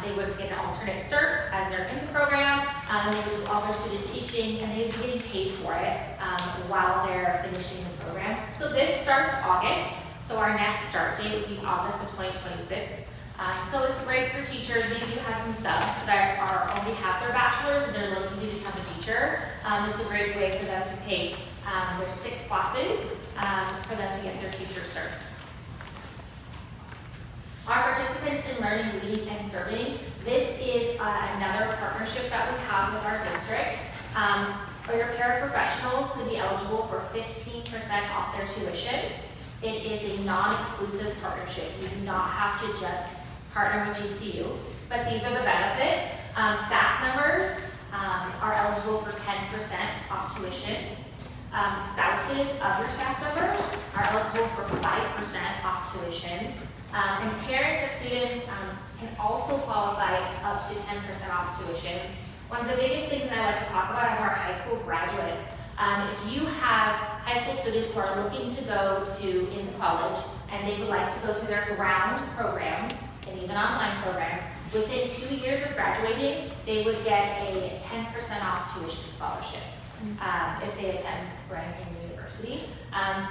They would get an alternate cert as they're in the program. They would do all their student teaching and they would be getting paid for it while they're finishing the program. So this starts August. So our next start date would be August of 2026. So it's great for teachers. We do have some subs that already have their bachelor's and they're looking to become a teacher. It's a great way for them to take their 6 classes for them to get their teacher cert. Our participants in learning, leading, and serving. This is another partnership that we have with our districts. Your paraprofessionals could be eligible for 15% off their tuition. It is a non-exclusive partnership. You do not have to just partner with GCU, but these are the benefits. Staff members are eligible for 10% off tuition. Spouses of your staff members are eligible for 5% off tuition. And parents of students can also qualify up to 10% off tuition. One of the biggest things I like to talk about is our high school graduates. If you have high school students who are looking to go into college and they would like to go to their ground programs and even online programs, within 2 years of graduating, they would get a 10% off tuition scholarship if they attend Brandon University.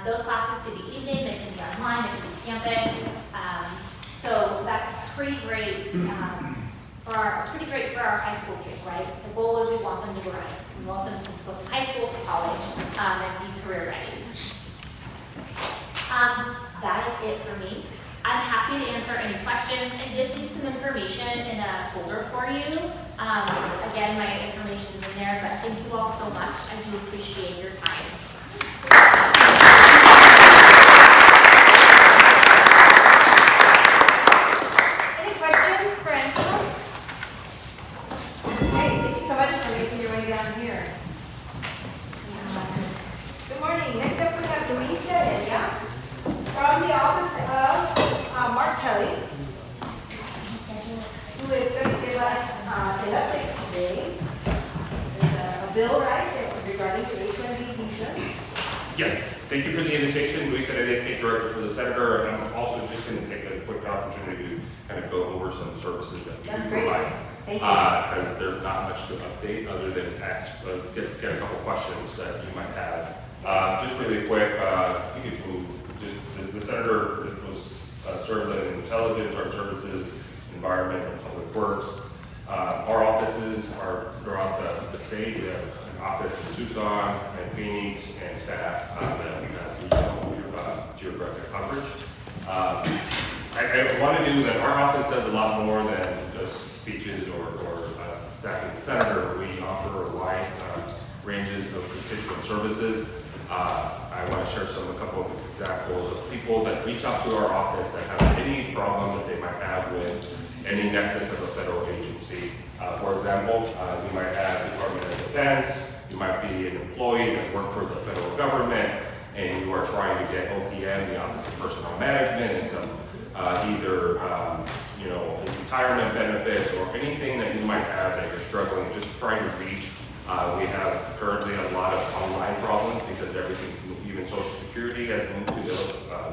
Those classes could be evening, they can be online, they can be campus. So that's pretty great. Pretty great for our high school kids, right? The goal is we want them to go to high school. We want them to go from high school to college and be career ready. That is it for me. I'm happy to answer any questions. I did leave some information in a folder for you. Again, my information is in there, but thank you all so much. I do appreciate your time. Yes, thank you for the invitation. Luis Heredia, State Director for the Senator, and I'm also just going to take a quick opportunity to kind of go over some services that we do provide. Because there's not much to update other than get a couple questions that you might have. Just really quick, you could move. The Senator was served in Intelligence, Armed Services, Environment, and Public Works. Our offices are throughout the state. We have an office in Tucson and Phoenix and staff that have geographic coverage. I want to do that. Our office does a lot more than just speeches or staffing the Senator. We offer a wide ranges of constituent services. I want to share a couple of examples of people that reach out to our office that have any problem that they might have with any nexus of a federal agency. For example, you might have the Department of Defense, you might be an employee that works for the federal government, and you are trying to get OPM, the Office of Personnel Management, and some either retirement benefits or anything that you might have that you're struggling, just trying to reach. We have currently a lot of online problems because everything's, even Social Security has moved to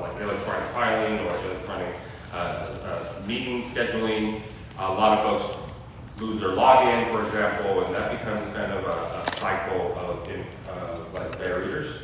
like electronic filing or electronic meeting scheduling. A lot of folks lose their login, for example, and that becomes kind of a cycle of like barriers.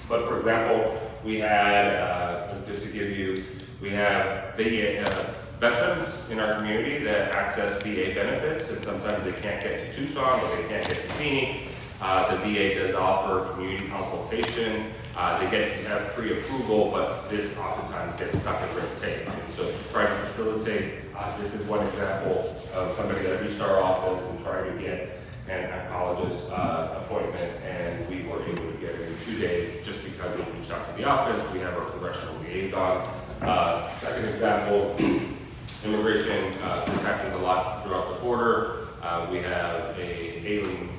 But for example, we had, just to give you, we have veterans in our community that access VA benefits, and sometimes they can't get to Tucson, or they can't get to Phoenix. The VA does offer community consultation. They get to have pre-approval, but this oftentimes gets stuck in red tape. So to try to facilitate, this is one example of somebody that reached our office and tried to get an oncologist appointment, and we were able to get it in 2 days just because they reached out to the office. We have our congressional liaisons. Second example, immigration. This happens a lot throughout the border. We have a alien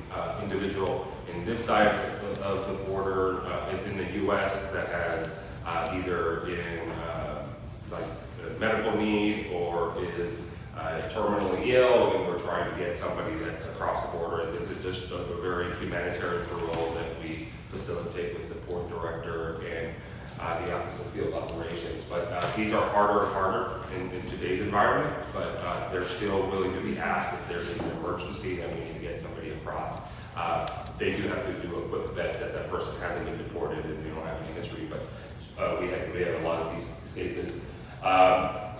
individual in this side of the border in the U.S. that has either in medical need or is terminally ill, and we're trying to get somebody that's across the border. And this is just a very humanitarian role that we facilitate with the port director and the Office of Field Operations. But these are harder and harder in today's environment, but they're still willing to be asked if there is an emergency and we need to get somebody across. They do have to do a quick vet that that person hasn't been deported and they don't have any history, but we have a lot of these cases.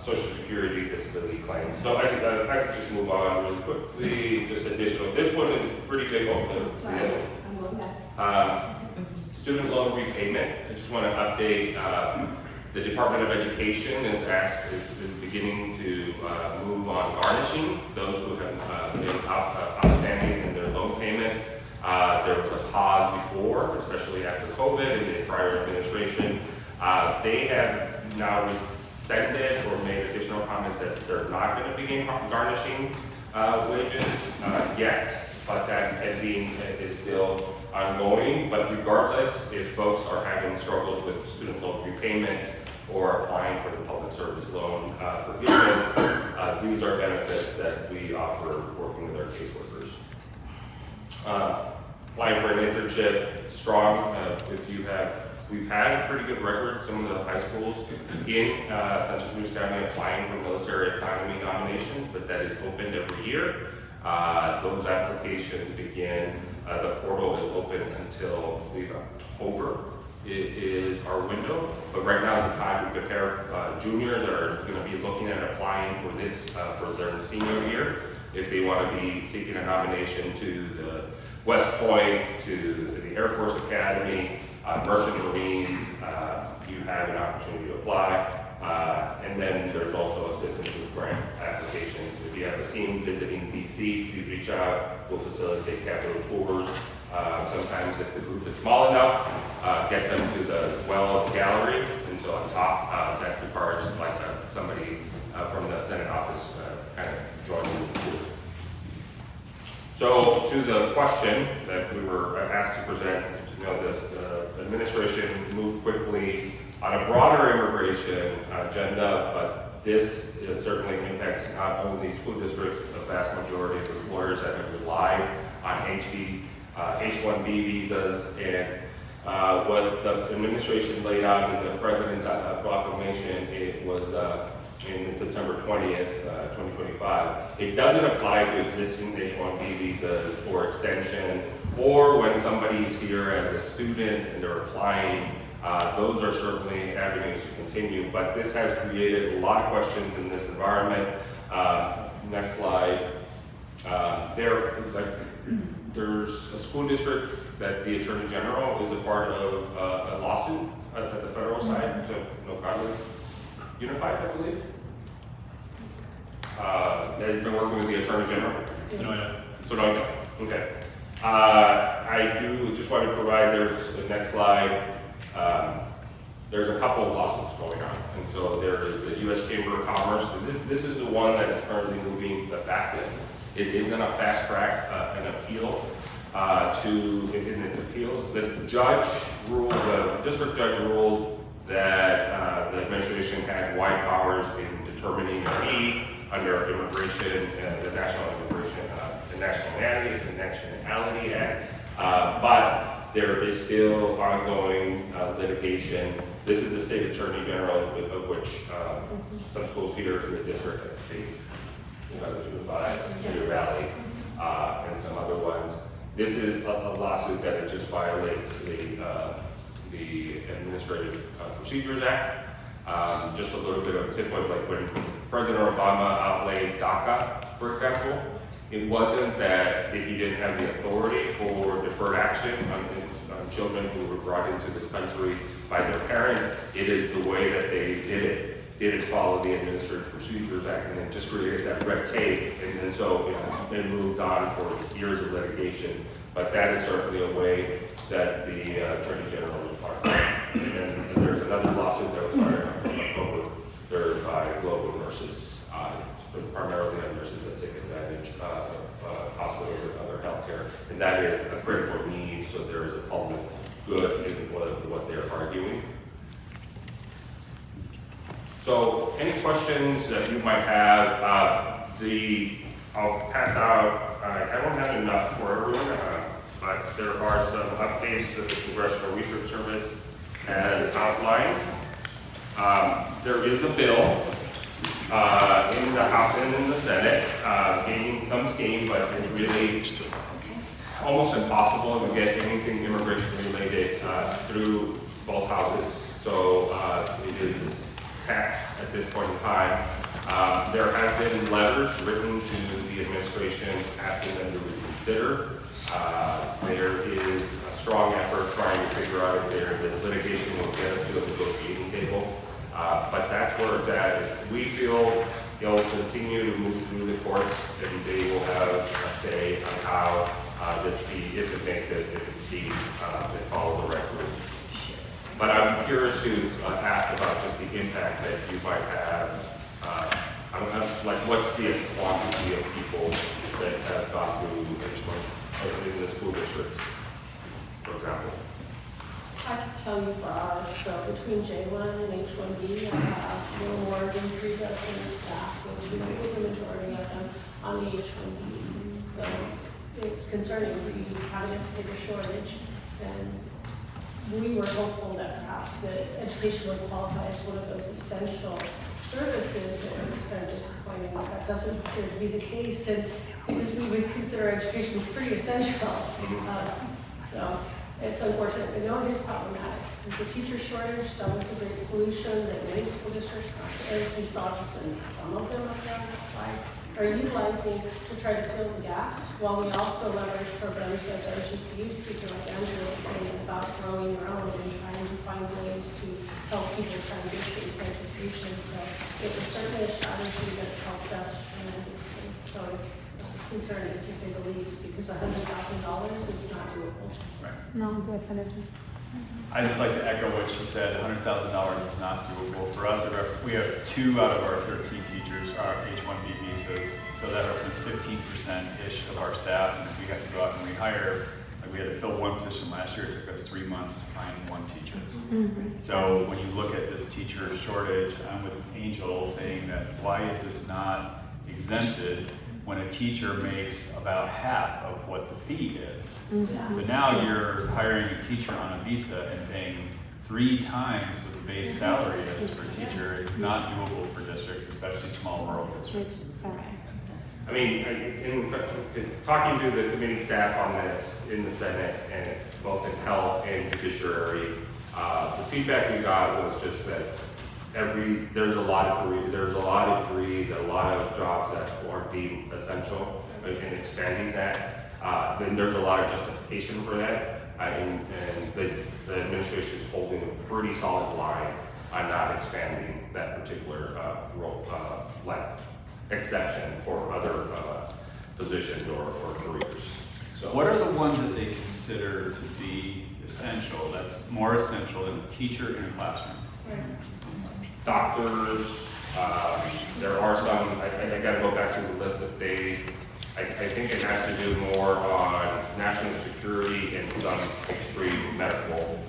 Social Security disability claims. So I could just move on really quickly, just additional. This one is a pretty big one. Student loan repayment. I just want to update, the Department of Education is beginning to move on garnishing those who have been outstanding in their loan payments. There was a pause before, especially after COVID and the prior administration. They have now rescinded or made additional comments that they're not going to begin garnishing wages yet, but that pending is still ongoing. But regardless, if folks are having struggles with student loan repayment or applying for the public service loan forgiveness, these are benefits that we offer working with our caseworkers. Applying for an internship, strong. We've had pretty good records. Some of the high schools in Santa Cruz County applying for military economy nominations, but that is opened every year. Those applications begin. The portal is open until, I believe, October. It is our window, but right now is the time to prepare juniors that are going to be looking at applying for this for their senior year. If they want to be seeking a nomination to the West Point, to the Air Force Academy, Merchant Marines, you have an opportunity to apply. And then there's also assistance with grant applications. If you have a team visiting DC, you reach out, we'll facilitate Capitol tours. Sometimes if the group is small enough, get them to the well of the gallery. And so on top, that requires like somebody from the Senate office kind of joining the tour. So to the question that we were asked to present, you know, this administration moved quickly on a broader immigration agenda, but this certainly impacts not only school districts, the vast majority of employers that have relied on H-1B visas, and what the administration laid out in the president's proclamation, it was in September 20th, 2025. It doesn't apply to existing H-1B visas or extension, or when somebody's here as a student and they're applying. Those are certainly avenues to continue, but this has created a lot of questions in this environment. Next slide. There's a school district that the Attorney General is a part of a lawsuit at the federal side, so Nogales Unified, I believe. Has been working with the Attorney General. Sonoya. Okay. I do just want to provide, there's the next slide. There's a couple of lawsuits going on, and so there is the U.S. Chamber of Commerce. This is the one that is currently moving the fastest. It isn't a fast track, an appeal in its appeals. The judge ruled, the district judge ruled that the administration had wide powers in determining a fee under immigration, the Nationality Act, but there is still ongoing litigation. This is the state attorney general, of which some schools here in the district, Cedar Valley, and some other ones. This is a lawsuit that it just violates the Administrative Procedures Act. Just a little bit of a tip of like when President Obama outlaid DACA, for example, it wasn't that he didn't have the authority for deferred action on children who were brought into this country by their parents. It is the way that they did it follow the Administrative Procedures Act, and then just created that red tape, and then so it moved on for years of litigation. But that is certainly a way that the Attorney General is part of. And there's another lawsuit that was filed in October, third by Global Nurses, primarily on nurses that take advantage of hospitals and other healthcare. And that is a critical need, so there is a public good in what they're arguing. So any questions that you might have, I'll pass out, I won't have enough for everyone, but there are some updates that the Congressional Research Service has outlined. There is a bill in the House and in the Senate, gaining some steam, but it's really almost impossible to get anything immigration related through both houses. So it is tax at this point in time. There have been letters written to the administration asking them to reconsider. There is a strong effort trying to figure out if the litigation will get us to the negotiating table. But that's where it's at. We feel they'll continue to move through the courts, and they will have a say on how this fee, if it makes it, if it's deemed that follows the right route. But I'm curious to ask about just the impact that you might have. Like, what's the quantity of people that have gone through H1 in the school districts, for example? I can tell you for ours, so between J1 and H1B, I have no more than 3 dozen staff, with the majority of them on the H1B. So it's concerning, we have a bigger shortage, and we were hopeful that perhaps the education would qualify as one of those essential services, and it's kind of disappointing that that doesn't appear to be the case, and because we would consider education pretty essential. So it's unfortunate, but no, it is problematic. The teacher shortage, that was a great solution that many school districts, not every saw some of them up there on that slide, are utilizing to try to fill the gaps, while we also leverage programs like our GCU speaker, like Angela was saying, about growing your own and trying to find ways to help people transition to education. So it was certainly a strategy that's helped us tremendously. So it's concerning, to say the least, because $100,000 is not doable. Right. No, definitely. I'd just like to echo what she said, $100,000 is not doable. For us, we have 2 out of our 13 teachers are H-1B visas, so that represents 15%-ish of our staff, and if we got to go out and rehire, like we had to fill 1 position last year, it took us 3 months to find 1 teacher. So when you look at this teacher shortage, I'm with Angel saying that why is this not exempted when a teacher makes about half of what the fee is? So now you're hiring a teacher on a visa and paying 3 times what the base salary is for a teacher. It's not doable for districts, especially small rural districts. I mean, in talking to the committee staff on this in the Senate, and both in health and judiciary, the feedback we got was just that there's a lot of degrees, a lot of jobs that aren't deemed essential, and expanding that. Then there's a lot of justification for that, and the administration is holding a pretty solid line on not expanding that particular role, exception for other positions or careers. So, what are the ones that they consider to be essential, that's more essential than a teacher in a classroom? Doctors, there are some, I gotta go back to the list, but I think it has to do more on national security and some extreme medical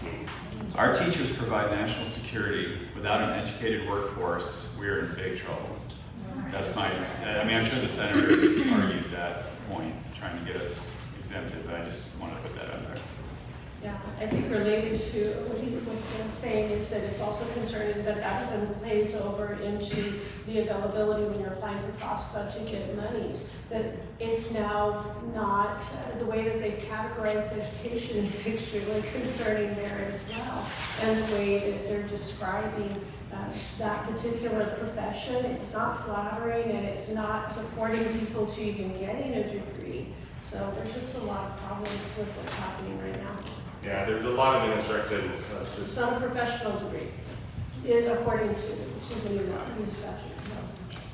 needs. Our teachers provide national security. Without an educated workforce, we're in big trouble. That's I'm sure the senators argued that point, trying to get us exempted, but I just want to put that out there. Yeah, I think related to what he was saying is that it's also concerning that that then plays over into the availability when you're applying for FOSTA to get monies. That it's now not, the way that they've categorized education is extremely concerning there as well. And the way that they're describing that particular profession, it's not flattering and it's not supporting people to even getting a degree. So there's just a lot of problems with what's happening right now. Yeah, there's a lot of instruction. Some professional degree, according to the new statute, so.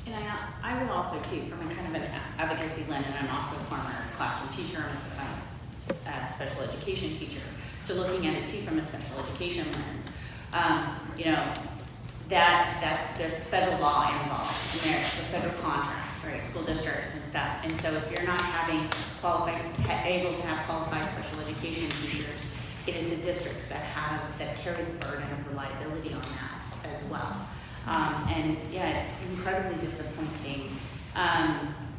And I will also too, from a kind of an advocacy lens, and I'm also a former classroom teacher, I'm a special education teacher. So looking at it too from a special education lens, you know, there's federal law involved, and there's a federal contract, right, school districts and stuff. And so if you're not having able to have qualified special education teachers, it is the districts that carry the burden of reliability on that as well. And yeah, it's incredibly disappointing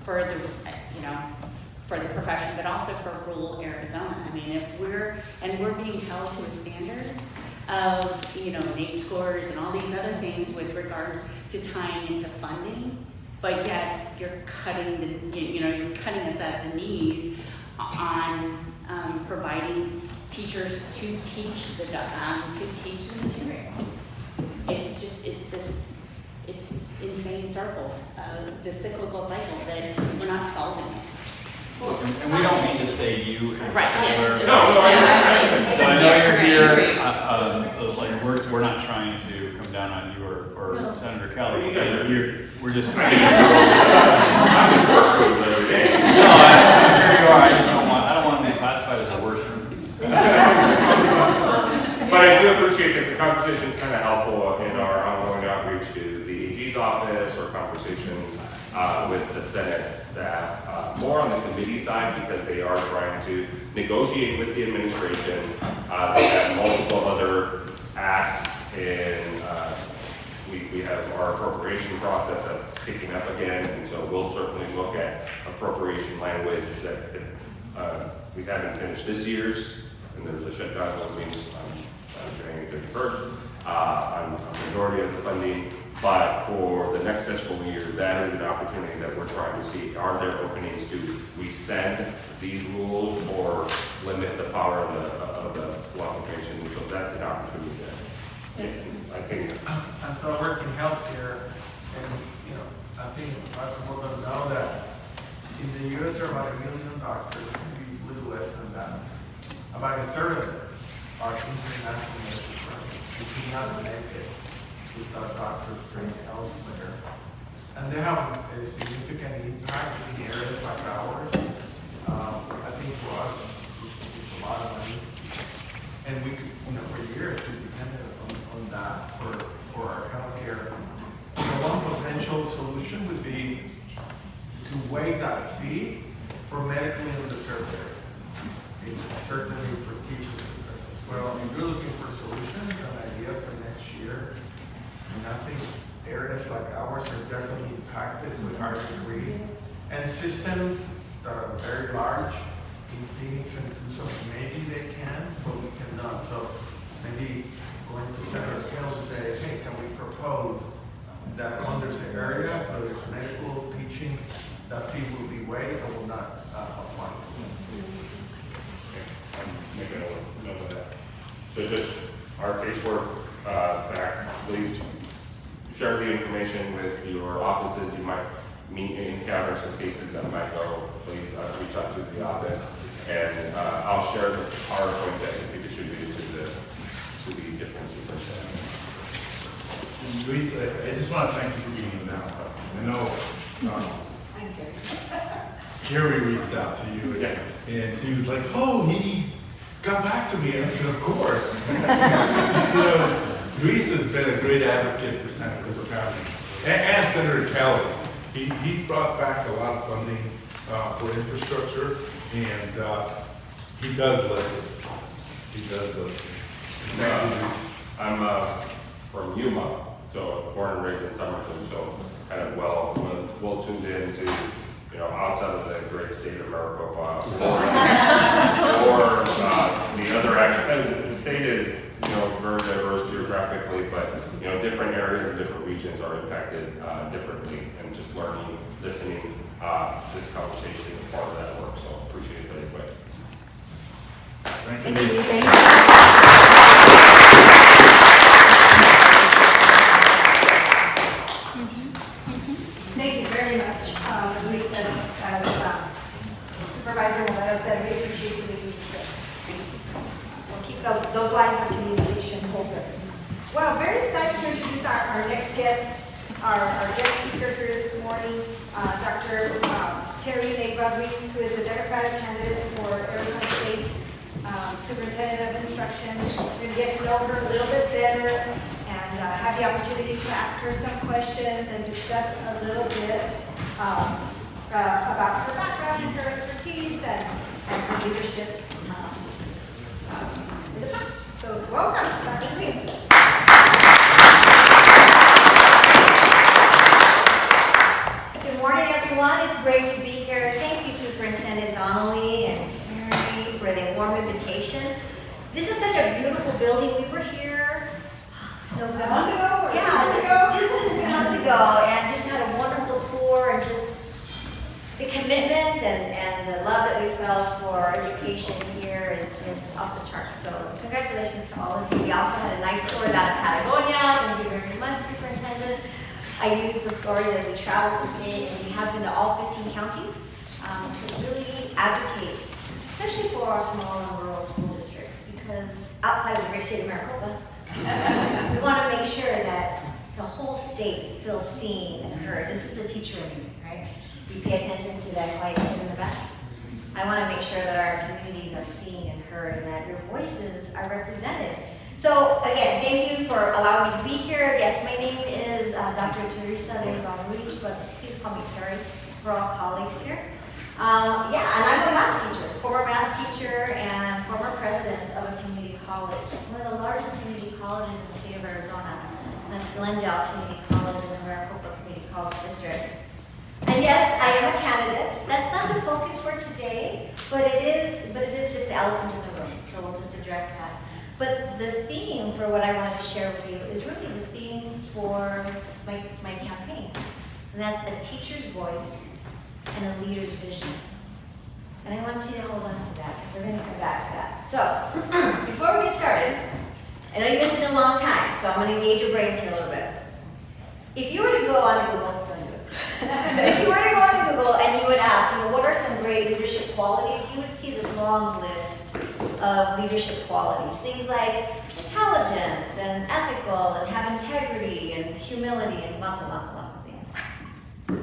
for the, you know, for the profession, but also for rural Arizona. I mean, if we're being held to a standard of, you know, NAEP scores and all these other things with regards to tying into funding, but yet you're cutting you're cutting us at the knees on providing teachers to teach the materials. It's this insane circle, the cyclical cycle that we're not solving it. And we don't mean to say you in Right, particular. yeah. No, so I know you're Agree. here, like, we're not trying to come down on you or No. Senator Kelly. We're just. I'm in first grade every day. No, I'm sure you are, I don't want to be classified as a worshiper. But I do appreciate that the conversation is kind of helpful in our ongoing outreach to the AG's office or conversations with the Senate staff, more on the committee side because they are trying to negotiate with the administration. They have multiple other asks and we have our appropriation process that's picking up again, and so we'll certainly look at appropriation language that we haven't finished this year's, and there's a shutdown means on January 31st on a majority of the funding. But for the next fiscal year, that is an opportunity that we're trying to see. Are there openings? Do we send these rules or limit the power of the qualification? So that's an opportunity that I think. And so I work in healthcare, and you know, I think a lot of people don't know that in the U.S. there are about 1 million doctors, maybe a little less than that. About a third of them are international medical firms. We cannot make it without doctors trained elsewhere. And they have a significant impact in areas like ours. I think for us, it's a lot of money. And we could, you know, for years, we depended on that for our healthcare. So one potential solution would be to waive that fee for medically underserved areas. Certainly for teachers as well. If you're looking for solutions and ideas for next year, and I think areas like ours are definitely impacted with our degree. And systems that are very large in Phoenix and Tucson, maybe they can, but we cannot. So maybe going to Senator Kell and say, hey, can we propose that under the area, whether it's medical teaching, that fee will be waived or will not apply? I'm making a note of that. So just our casework back, please share the information with your offices. You might encounter some cases that might go, please reach out to the office. And I'll share the PowerPoint that will be distributed to the different superintendents. Luis, I just want to thank you for being here now. I know Carrie reached out to you and she was like, oh, he got back to me. And I said, of course. You know, Luis has been a great advocate for Santa Cruz County and Senator Kelly. He's brought back a lot of funding for infrastructure, and he does listen. He does listen. I'm from Yuma, so born and raised in Somerton, so kind of well tuned in to outside of the great state of Maricopa, or the other action, and the state is, very diverse geographically, but, different areas and different regions are impacted differently, and just learning, listening, this conversation is part of that work, so appreciate the input. Thank you. Thank you very much. As we said, as Supervisor Moreno said, we appreciate you making this. We'll keep those lines of communication open. Well, very excited to introduce our next guest, our guest speaker here this morning, Dr. Terry Legba-Ruiz, who is the Democratic candidate for Arizona State Superintendent of Instruction. We're going to get to know her a little bit better and have the opportunity to ask her some questions and discuss a little bit about her background and her expertise and her leadership in the past. So welcome, Dr. Ruiz. Good morning, everyone. It's great to be here. Thank you, Superintendent Donnelly and Mary, for the warm invitation. This is such a beautiful building. We were here November ago, just months ago, and just had a wonderful tour, and just the commitment and the love that we felt for education here is just off the charts. So congratulations to all of you. We also had a nice tour down at Patagonia. Thank you very much, Superintendent. I use the story as we travel the state, and we have been to all 15 counties to really advocate, especially for our small and rural school districts, because outside of the great state of Maricopa, we want to make sure that the whole state feels seen and heard. This is the teacher in me, right? We pay attention to that quiet kid in the back. I want to make sure that our communities are seen and heard and that your voices are represented. So again, thank you for allowing me to be here. Yes, my name is Dr. Teresa Legba-Ruiz, but please call me Terry. We're all colleagues here. And I'm a math teacher, former math teacher and former president of a community college, one of the largest community colleges in the state of Arizona. And that's Glendale Community College in the Maricopa Community College District. And yes, I am a candidate. That's not the focus for today, but it is just the elephant in the room. So we'll just address that. But the theme for what I wanted to share with you is really the theme for my campaign. And that's a teacher's voice and a leader's vision. And I want you to hold on to that because we're going to come back to that. So before we get started, I know you've been sitting a long time, so I'm going to engage your brains here a little bit. If you were to go on Google, don't do it. If you were to go on Google and you would ask, what are some great leadership qualities, you would see this long list of leadership qualities. Things like intelligence and ethical and have integrity and humility and lots and lots and lots of things.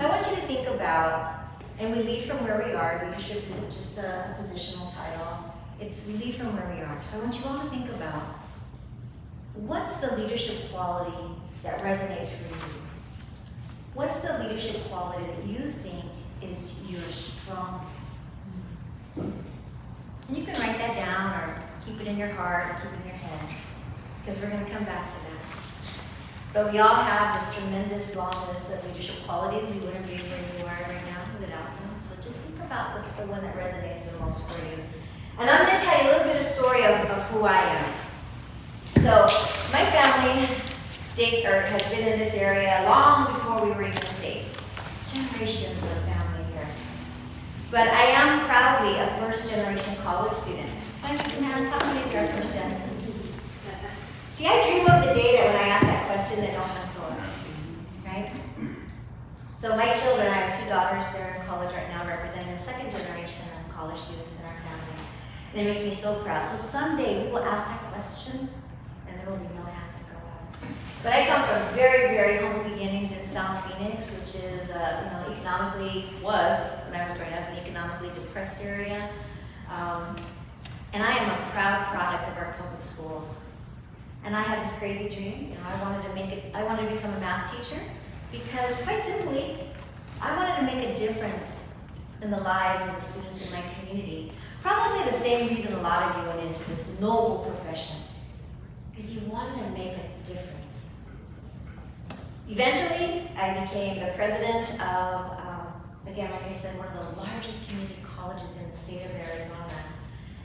I want you to think about, and we lead from where we are. Leadership isn't just a positional title. It's we lead from where we are. So I want you all to think about, what's the leadership quality that resonates for you? What's the leadership quality that you think is your strongest? And you can write that down or keep it in your heart, keep it in your head, because we're going to come back to that. But we all have this tremendous long list of leadership qualities. You wouldn't be where you are right now without them. So just think about what's the one that resonates the most for you. And I'm going to tell you a little bit of story of who I am. So my family has been in this area long before we were even a state. Generations of family here. But I am proudly a first-generation college student. Can I see some hands? How many of you are first-gen? See, I dream of the day that when I ask that question that no hands go up, right? So my children, I have 2 daughters, they're in college right now, representing the second generation of college students in our family. And it makes me so proud. So someday we will ask that question, and there will be no hands that go up. But I come from very, very humble beginnings in South Phoenix, which is, economically, was, when I was growing up, an economically depressed area. And I am a proud product of our public schools. And I had this crazy dream, I wanted to become a math teacher because, quite simply, I wanted to make a difference in the lives of the students in my community. Probably the same reason a lot of you went into this noble profession, because you wanted to make a difference. Eventually, I became the president of Again, like I said, one of the largest community colleges in the state of Arizona.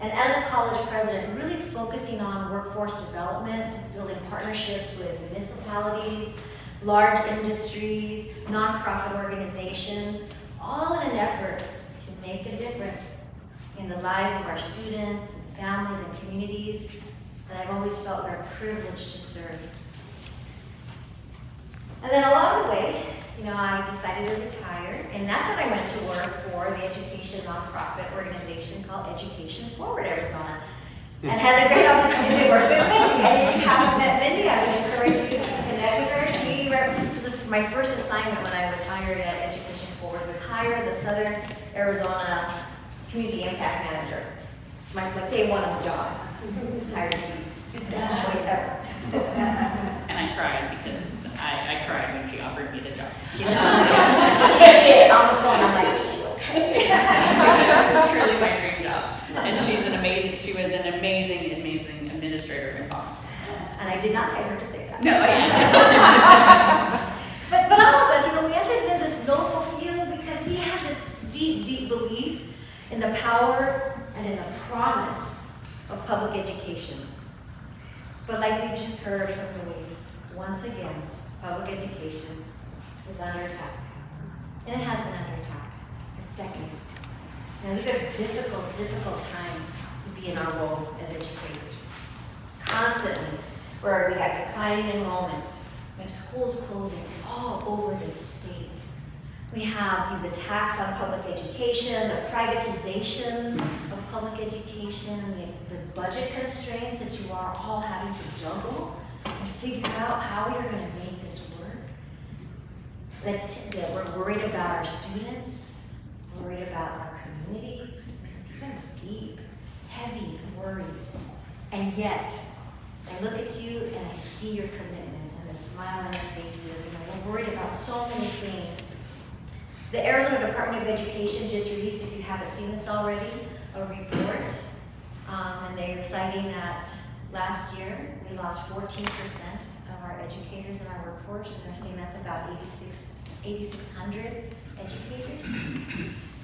And as a college president, really focusing on workforce development, building partnerships with municipalities, large industries, nonprofit organizations, all in an effort to make a difference in the lives of our students, and families, and communities that I've always felt we're privileged to serve. And then along the way, I decided to retire, and that's when I went to work for the education nonprofit organization called Education Forward Arizona, and had the great opportunity to work with Mindy. And if you haven't met Mindy, I would encourage you to connect with her. This was my first assignment when I was hired at Education Forward, was hire the Southern Arizona Community Impact Manager. My day one on the job. Hired me. Best choice ever. And I cried because I cried when she offered me the job. She did on the phone. I'm like, is she okay? Because this is truly my dream job. And she was an amazing administrator and boss. And I did not get her to say that. No, but all of us, we entered into this noble field because we have this deep belief in the power and in the promise of public education. But like we just heard from Luis, once again, public education is under attack. And it has been under attack for decades. Now these are difficult times to be in our role as educators. Constantly, where we got declining enrollments, we have schools closing all over this state. We have these attacks on public education, the privatization of public education, the budget constraints that you are all having to juggle and figure out how you're going to make this work. That we're worried about our students, worried about our communities. These are deep, heavy worries. And yet, I look at you and I see your commitment and the smile on your faces, and we're worried about so many things. The Arizona Department of Education just released, if you haven't seen this already, a report, and they're citing that last year we lost 14% of our educators in our workforce, and they're saying that's about 8,600 educators.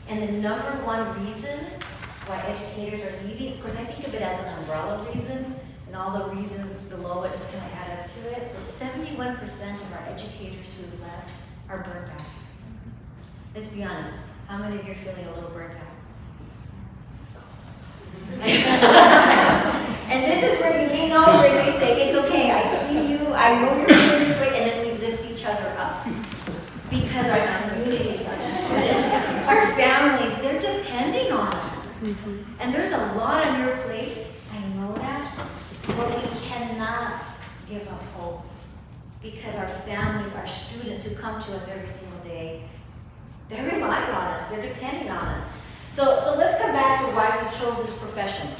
And the number one reason why educators are leaving, of course I think of it as an umbrella reason, and all the reasons below it just kind of add up to it, but 71% of our educators who left are burnt out. Let's be honest, how many of you are feeling a little burnt out? And this is where you lean over and you say, it's okay, I see you, I know you're feeling this way, and then we lift each other up. Because our communities, our students, our families, they're depending on us. And there's a lot on your plate, I know that, but we cannot give up hope. Because our families, our students who come to us every single day, they're relying on us, they're depending on us. So let's come back to why we chose this profession.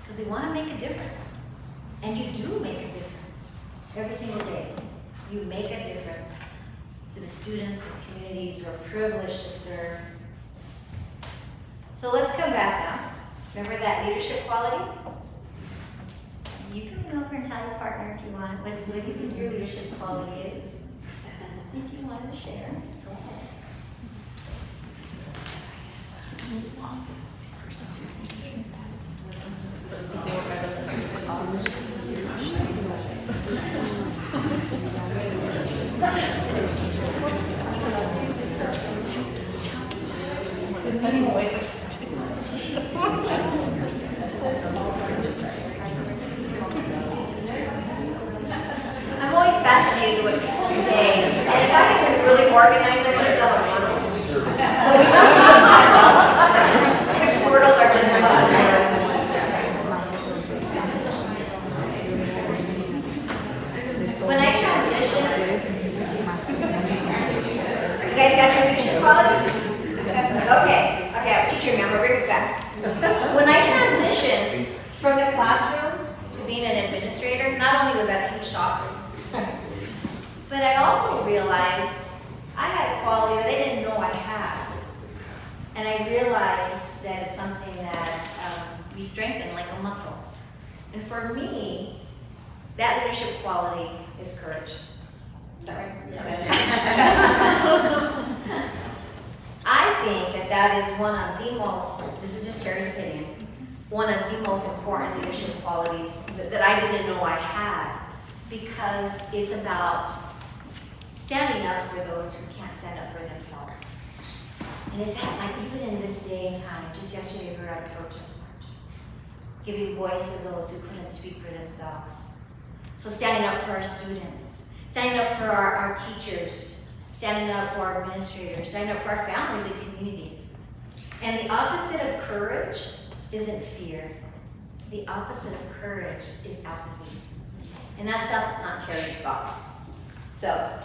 Because we want to make a difference. And you do make a difference. Every single day, you make a difference to the students and communities who are privileged to serve. So let's come back now. Remember that leadership quality? You can come over and tell your partner if you want. What do you think your leadership quality is? If you wanted to share, go ahead. I'm always fascinated with what people say, and if I had been really organized, I would have done a wonderful. Which portals are just when I transitioned, you guys got your leadership qualities? Okay, our teacher member brings back. When I transitioned from the classroom to being an administrator, not only was that a huge shock, but I also realized I had a quality that I didn't know I had. And I realized that it's something that we strengthen like a muscle. And for me, that leadership quality is courage. Is that right? Yeah. I think that is one of the most, this is just Terry's opinion, one of the most important leadership qualities that I didn't know I had, because it's about standing up for those who can't stand up for themselves. And it's like even in this day and time, just yesterday we were at a protest march, giving voice to those who couldn't speak for themselves. So standing up for our students, standing up for our teachers, standing up for our administrators, standing up for our families and communities. And the opposite of courage isn't fear. The opposite of courage is apathy. And that's just not Terry's thoughts. So,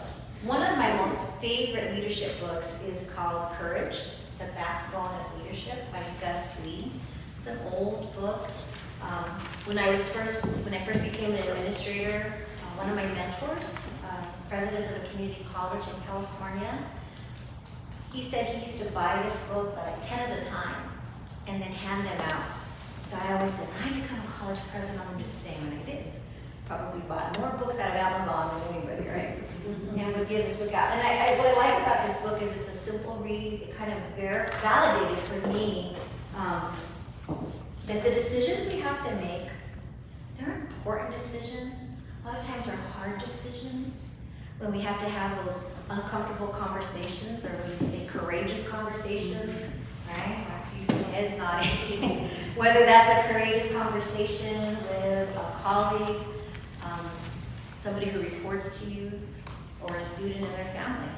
one of my most favorite leadership books is called Courage, The Backbone of Leadership by Gus Lee. It's an old book. When I first became an administrator, one of my mentors, president of a community college in California, he said he used to buy this book by like 10 at a time and then hand them out. So I always said, when I become a college president, I'm going to do the same, and I did. Probably bought more books out of Amazon than anybody, right? And would give this book out. And what I like about this book is it's a simple read. It kind of validated for me that the decisions we have to make, they're important decisions. A lot of times they're hard decisions. When we have to have those uncomfortable conversations, or we say courageous conversations, right? I see some heads nodding. Whether that's a courageous conversation with a colleague, somebody who reports to you, or a student in their family.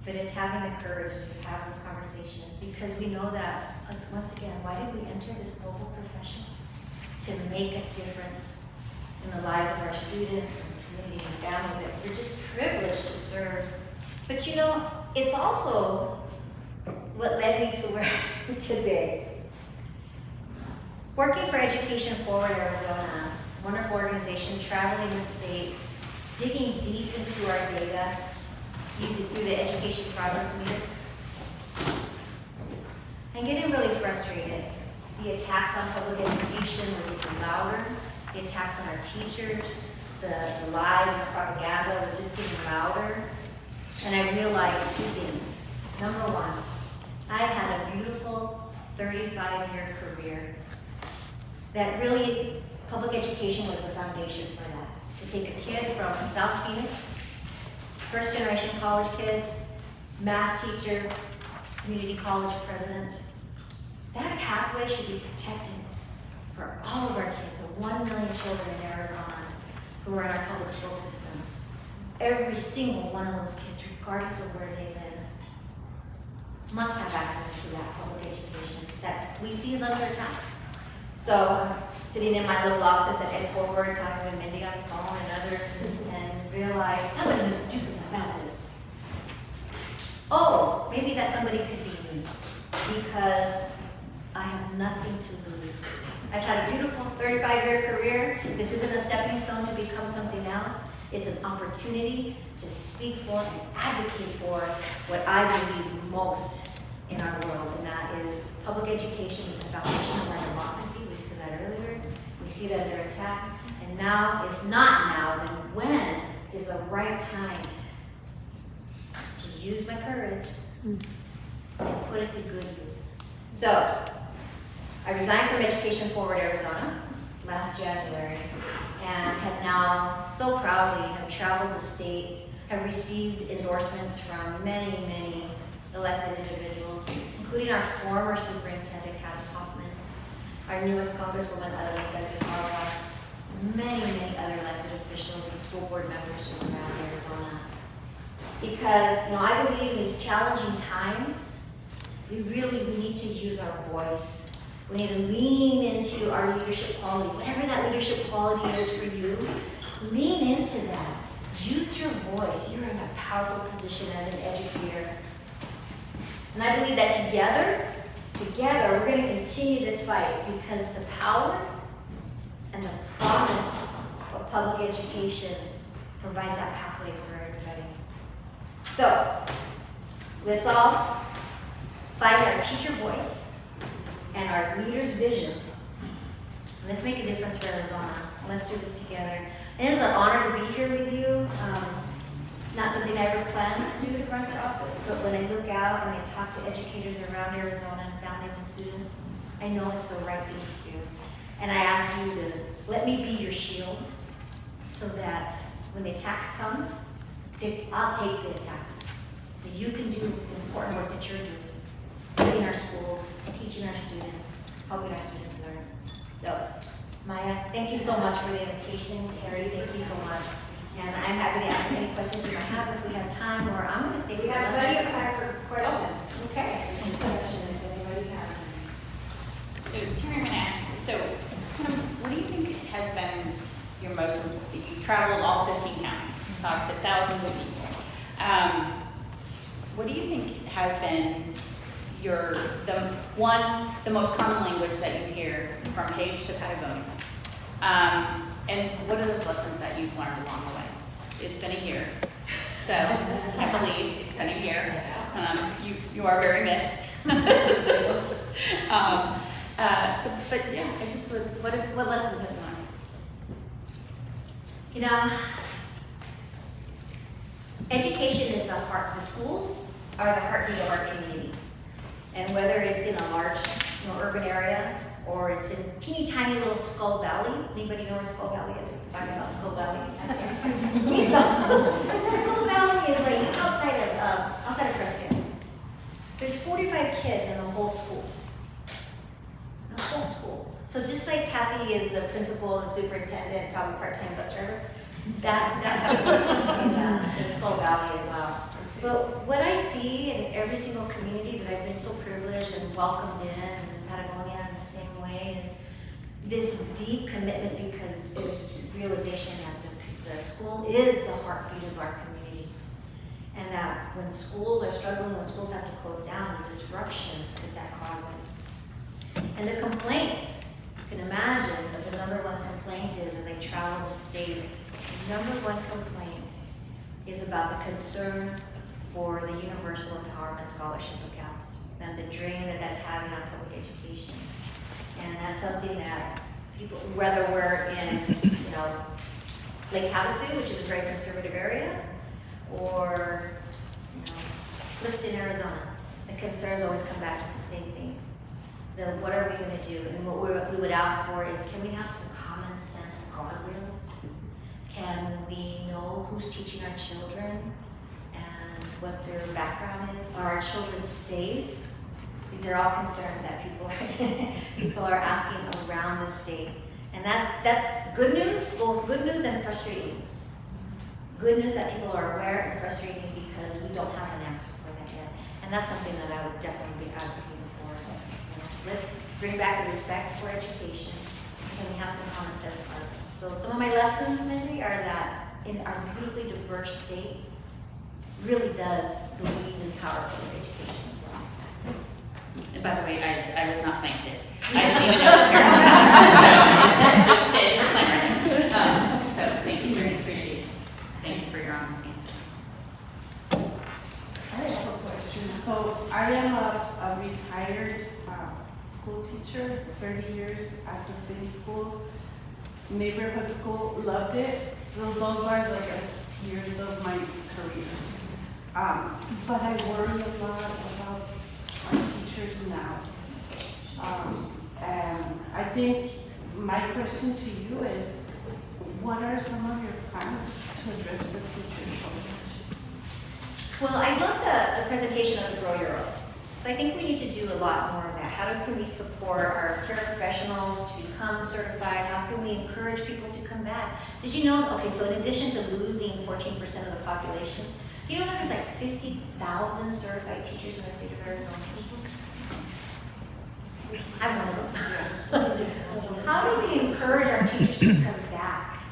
But it's having the courage to have those conversations, because we know that, once again, why did we enter this noble profession? To make a difference in the lives of our students and communities and families that we're just privileged to serve. But you know, it's also what led me to where I am today. Working for Education Forward Arizona, a wonderful organization, traveling the state, digging deep into our data, using through the Education Progress Meter, and getting really frustrated. The attacks on public education were getting louder, the attacks on our teachers, the lies and the propaganda was just getting louder. And I realized two things. Number one, I've had a beautiful 35-year career that really, public education was the foundation for that. To take a kid from South Phoenix, first generation college kid, math teacher, community college president, that pathway should be protected for all of our kids, the 1 million children in Arizona who are in our public school system. Every single one of those kids, regardless of where they live, must have access to that public education that we see as under attack. So I'm sitting in my little office at Ed Forward, talking with Mindy on the phone and others, and realize somebody needs to do something about this. Oh, maybe that somebody could be me, because I have nothing to lose. I've had a beautiful 35-year career. This isn't a stepping stone to become something else. It's an opportunity to speak for and advocate for what I believe most in our world, and that is public education is the foundation of our democracy. We said that earlier. We see it under attack. And now, if not now, then when is the right time to use my courage and put it to good use? So, I resigned from Education Forward Arizona last January, and have now so proudly have traveled the state, have received endorsements from many, many elected individuals, including our former superintendent, Kathy Hoffman, our newest congresswoman, Adelita Guevara, many, many other elected officials and school board members from around Arizona. Because, you know, I believe in these challenging times, we need to use our voice. We need to lean into our leadership quality. Whatever that leadership quality is for you, lean into that. Use your voice. You're in a powerful position as an educator. And I believe that together, we're going to continue this fight, because the power and the promise of public education provides that pathway for everybody. So, let's all find our teacher voice and our leader's vision. Let's make a difference for Arizona. Let's do this together. It is an honor to be here with you. not something I ever planned to do to run for office, but when I look out and I talk to educators around Arizona and families and students, I know it's the right thing to do. And I ask you to let me be your shield so that when the attacks come, I'll take the attacks. That you can do the important work that you're doing, leading our schools, teaching our students, helping our students learn. So, Maya, thank you so much for the invitation. Carrie, thank you so much. And I'm happy to answer any questions you might have if we have time, or I'm going to stay. We have plenty of time for questions. Oh, okay. Any question if anybody has. So Terry, I'm gonna ask you, so kind of, what do you think has been your most, you traveled all 15 counties, talked to thousands of people. What do you think has been the most common language that you hear from Page to Patagonia? And what are those lessons that you've learned along the way? It's been a year, so I believe it's been a year. You are very missed. But yeah, I just would, what lessons have you learned? You know, education is the heart. The schools are the heartbeat of our community. And whether it's in a large, urban area, or it's in teeny tiny little Skull Valley. Anybody know where Skull Valley is? I was talking about Skull Valley. Skull Valley is like outside of Prescott. There's 45 kids in the whole school. The whole school. So just like Kathy is the principal and superintendent, probably part-time bus driver, that happens in Skull Valley as well. But what I see in every single community that I've been so privileged and welcomed in, and Patagonia is the same way, is this deep commitment, because it was just realization that the school is the heartbeat of our community. And that when schools are struggling, when schools have to close down, the disruption that causes. And the complaints, you can imagine that the number one complaint is, as I travel the state, the number one complaint is about the concern for the Universal Empowerment Scholarship accounts and the drain that that's having on public education. And that's something that people, whether we're in, Lake Havasu, which is a very conservative area, or, Clifton, Arizona, the concerns always come back to the same thing. What are we gonna do? And what we would ask for is, can we have some common sense guardrails? Can we know who's teaching our children and what their background is? Are our children safe? These are all concerns that people are asking around the state. And that's good news, both good news and frustrating news. Good news that people are aware, and frustrating because we don't have an answer for that yet. And that's something that I would definitely be advocating for. Let's bring back the respect for education. Can we have some common sense guardrails? So some of my lessons, Mindy, are that in our beautifully diverse state really does believe in powerful education as well. And by the way, I was not planted. I didn't even know the terms. So just a disclaimer. So thank you, very appreciate it. Thank you for your honest answer. I have a question. So I am a retired school teacher, 30 years at the same school, neighborhood school, loved it. Those are the best years of my career. But I worry a lot about our teachers now. And I think my question to you is, what are some of your plans to address the teacher shortage? Well, I love the presentation of the Grow Your Own. So I think we need to do a lot more of that. How can we support our paraprofessionals to become certified? How can we encourage people to come back? Did you know, okay, so in addition to losing 14% of the population, do you know that there's like 50,000 certified teachers in the state of Arizona? I'm one of them. How do we encourage our teachers to come back?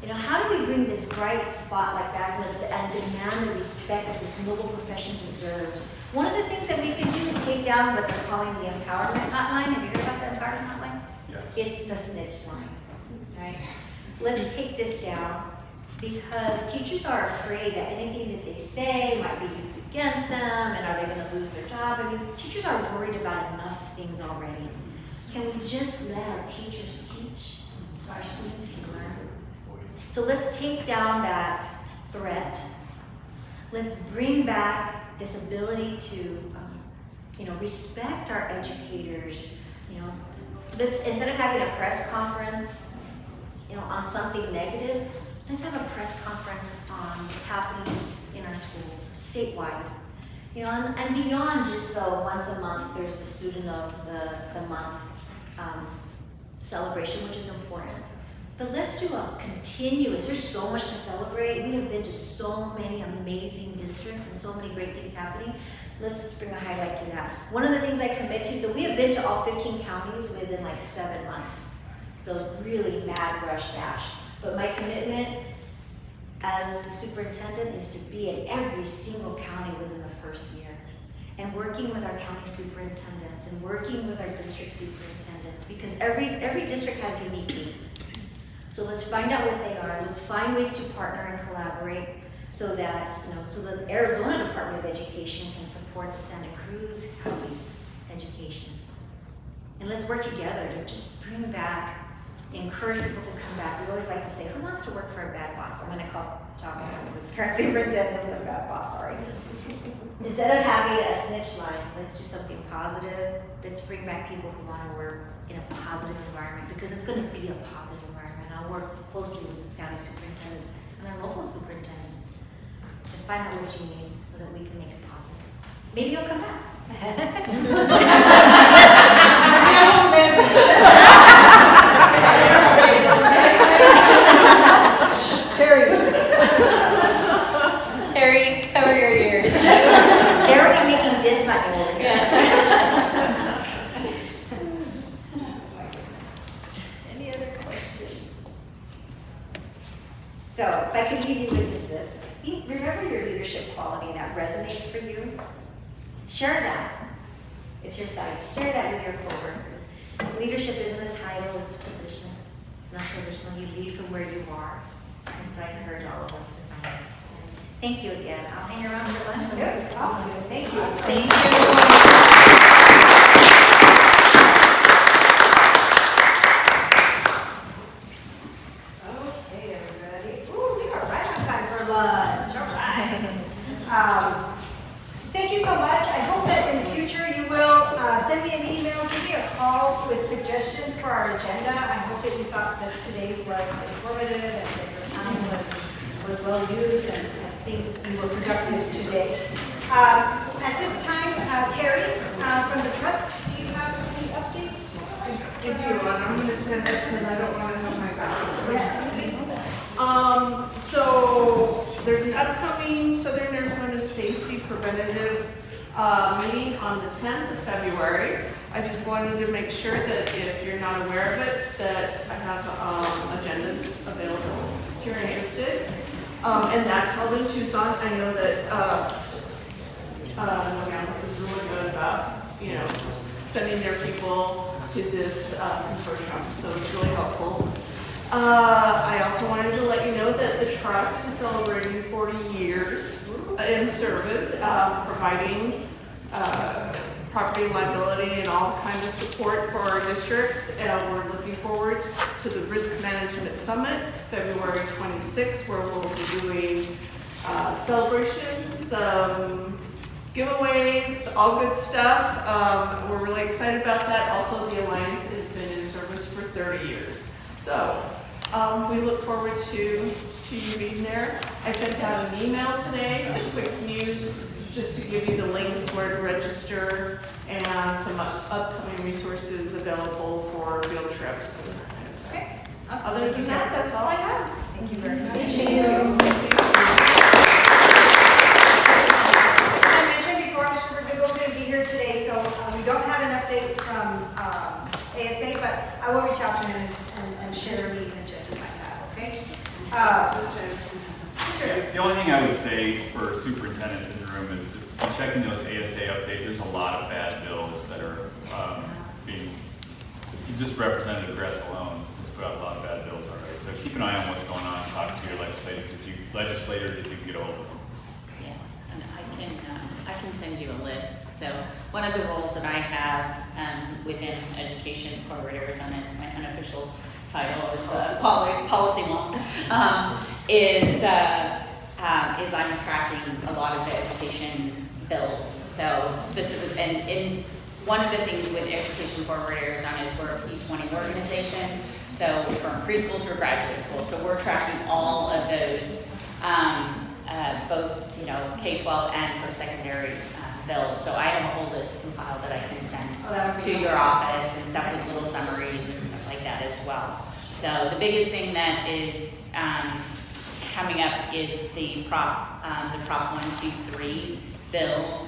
How do we bring this bright spotlight back and demand the respect that this noble profession deserves? One of the things that we can do is take down what they're calling the empowerment hotline. Have you heard about the empowerment hotline? Yes. It's the snitch line, right? Let's take this down because teachers are afraid that anything that they say might be used against them, and are they going to lose their job? I mean, teachers are worried about enough things already. Can we just let our teachers teach so our students can learn? So let's take down that threat Let's bring back this ability to, respect our educators. Let's, instead of having a press conference, on something negative, let's have a press conference on what's happening in our schools, statewide. And beyond just the once a month, there's the student of the month celebration, which is important. But let's do a continuous, there's so much to celebrate. We have been to so many amazing districts and so many great things happening. Let's bring a highlight to that. One of the things I commit to, so we have been to all 15 counties within like 7 months. So really mad rush dash. But my commitment as the superintendent is to be in every single county within the first year. And working with our county superintendents and working with our district superintendents, because every district has unique needs. So let's find out what they are. Let's find ways to partner and collaborate so that, so the Arizona Department of Education can support the Santa Cruz County education. And let's work together to just bring back, encourage people to come back. We always like to say, who wants to work for a bad boss? I'm gonna call John Mohammed, this current superintendent, a bad boss, sorry. Instead of having a snitch line, let's do something positive. Let's bring back people who wanna work in a positive environment, because it's gonna be a positive environment. I'll work closely with the county superintendents and our local superintendents to find out what you need so that we can make it positive. Maybe you'll come back. Terry, cover your ears. They're already making bids on you over here. Any other questions? So, if I could leave you with just this. Remember your leadership quality that resonates for you? Share that. It's your side. Share that with your coworkers. Leadership isn't a title, it's position. Not positional. You lead from where you are. And so I encourage all of us to find it. Thank you again. I'll hang around for lunch. Good. Awesome. Thank you. Thank you. Okay, everybody. Ooh, we are right on time for lunch. All right. Thank you so much. I hope that in the future you will send me an email, give me a call with suggestions for our agenda. I hope that you thought that today's was informative and that your time was well used and things you were productive today. At this time, Terry from the trust, do you have any updates? I do, and I'm going to send it because I don't want to have my back. Yes. So there's an upcoming Southern Arizona Safety Preventative meeting on the 10th of February. I just wanted to make sure that if you're not aware of it, that I have agendas available if you're interested. And that's held in Tucson. I know that Nogales is really good about, sending their people to this consortium, so it's really helpful. I also wanted to let you know that the trust is celebrating 40 years in service, providing property liability and all kinds of support for our districts. And we're looking forward to the Risk Management Summit, February 26th, where we'll be doing celebrations, giveaways, all good stuff. We're really excited about that. Also, the Alliance has been in service for 30 years. So we look forward to you being there. I sent out an email today, quick news, just to give you the links where to register and some upcoming resources available for field trips. Okay. Awesome. Other than that, that's all I have. Thank you very much. Thank you. I mentioned before, Mr. Verdugo is going to be here today, so we don't have an update from ASA, but I will reach out to him and share a meeting agenda like that, okay? The only thing I would say for superintendents in the room is checking those ASA updates. There's a lot of bad bills that are being, just Representative Gress alone has put out a lot of bad bills already. So keep an eye on what's going on, talk to your legislators if you can get a hold of them. Yeah, and I can send you a list. So one of the roles that I have within Education Forward Arizona is my unofficial title is the policy one, is is I'm tracking a lot of the education bills. So specific, and one of the things with Education Forward Arizona is we're a P20 organization, so from preschool through graduate school. So we're tracking all of those, both, you know, K-12 and post-secondary bills. So I have a whole list compiled that I can send to your office and stuff with little summaries and stuff like that as well. So the biggest thing that is coming up is the Prop 123 bill.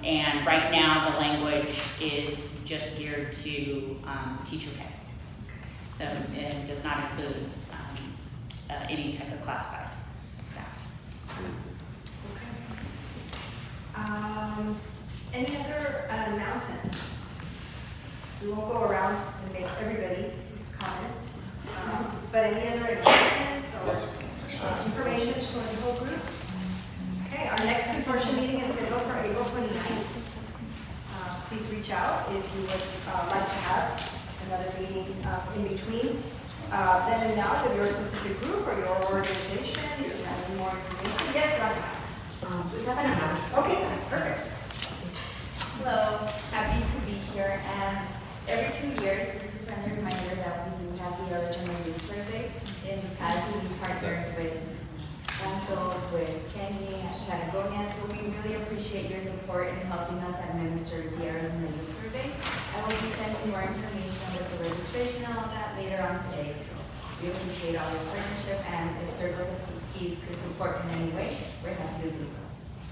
And right now, the language is just geared to teacher pay. So it does not include any type of classified staff. Any other announcements? We won't go around and make everybody comment. But any other announcements or information for the whole group? Okay, our next consortium meeting is scheduled for April 29th. Please reach out if you would like to have another meeting in between then and now with your specific group or your organization. If you have any more information. Yes, Rhonda. We have an announcement. Okay, perfect. Hello, happy to be here. And every 2 years, this is a friendly reminder that we do have the Arizona Youth Survey. In the past, we partnered with Spanto, with Kenny, Patagonia, so we really appreciate your support in helping us administer the Arizona Youth Survey. I will be sending more information with the registration and all that later on today, so we appreciate all your partnership, and if Circles of Peace could support in any way, we're happy to do so.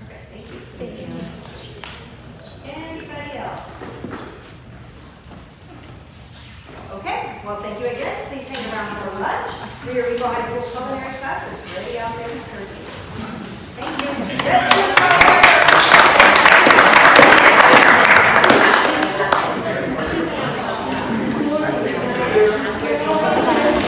Okay, thank you. Thank you. Anybody else? Okay, well, thank you again. Please hang around for lunch. Rio Rico High School culinary class is really out there serving. Thank you.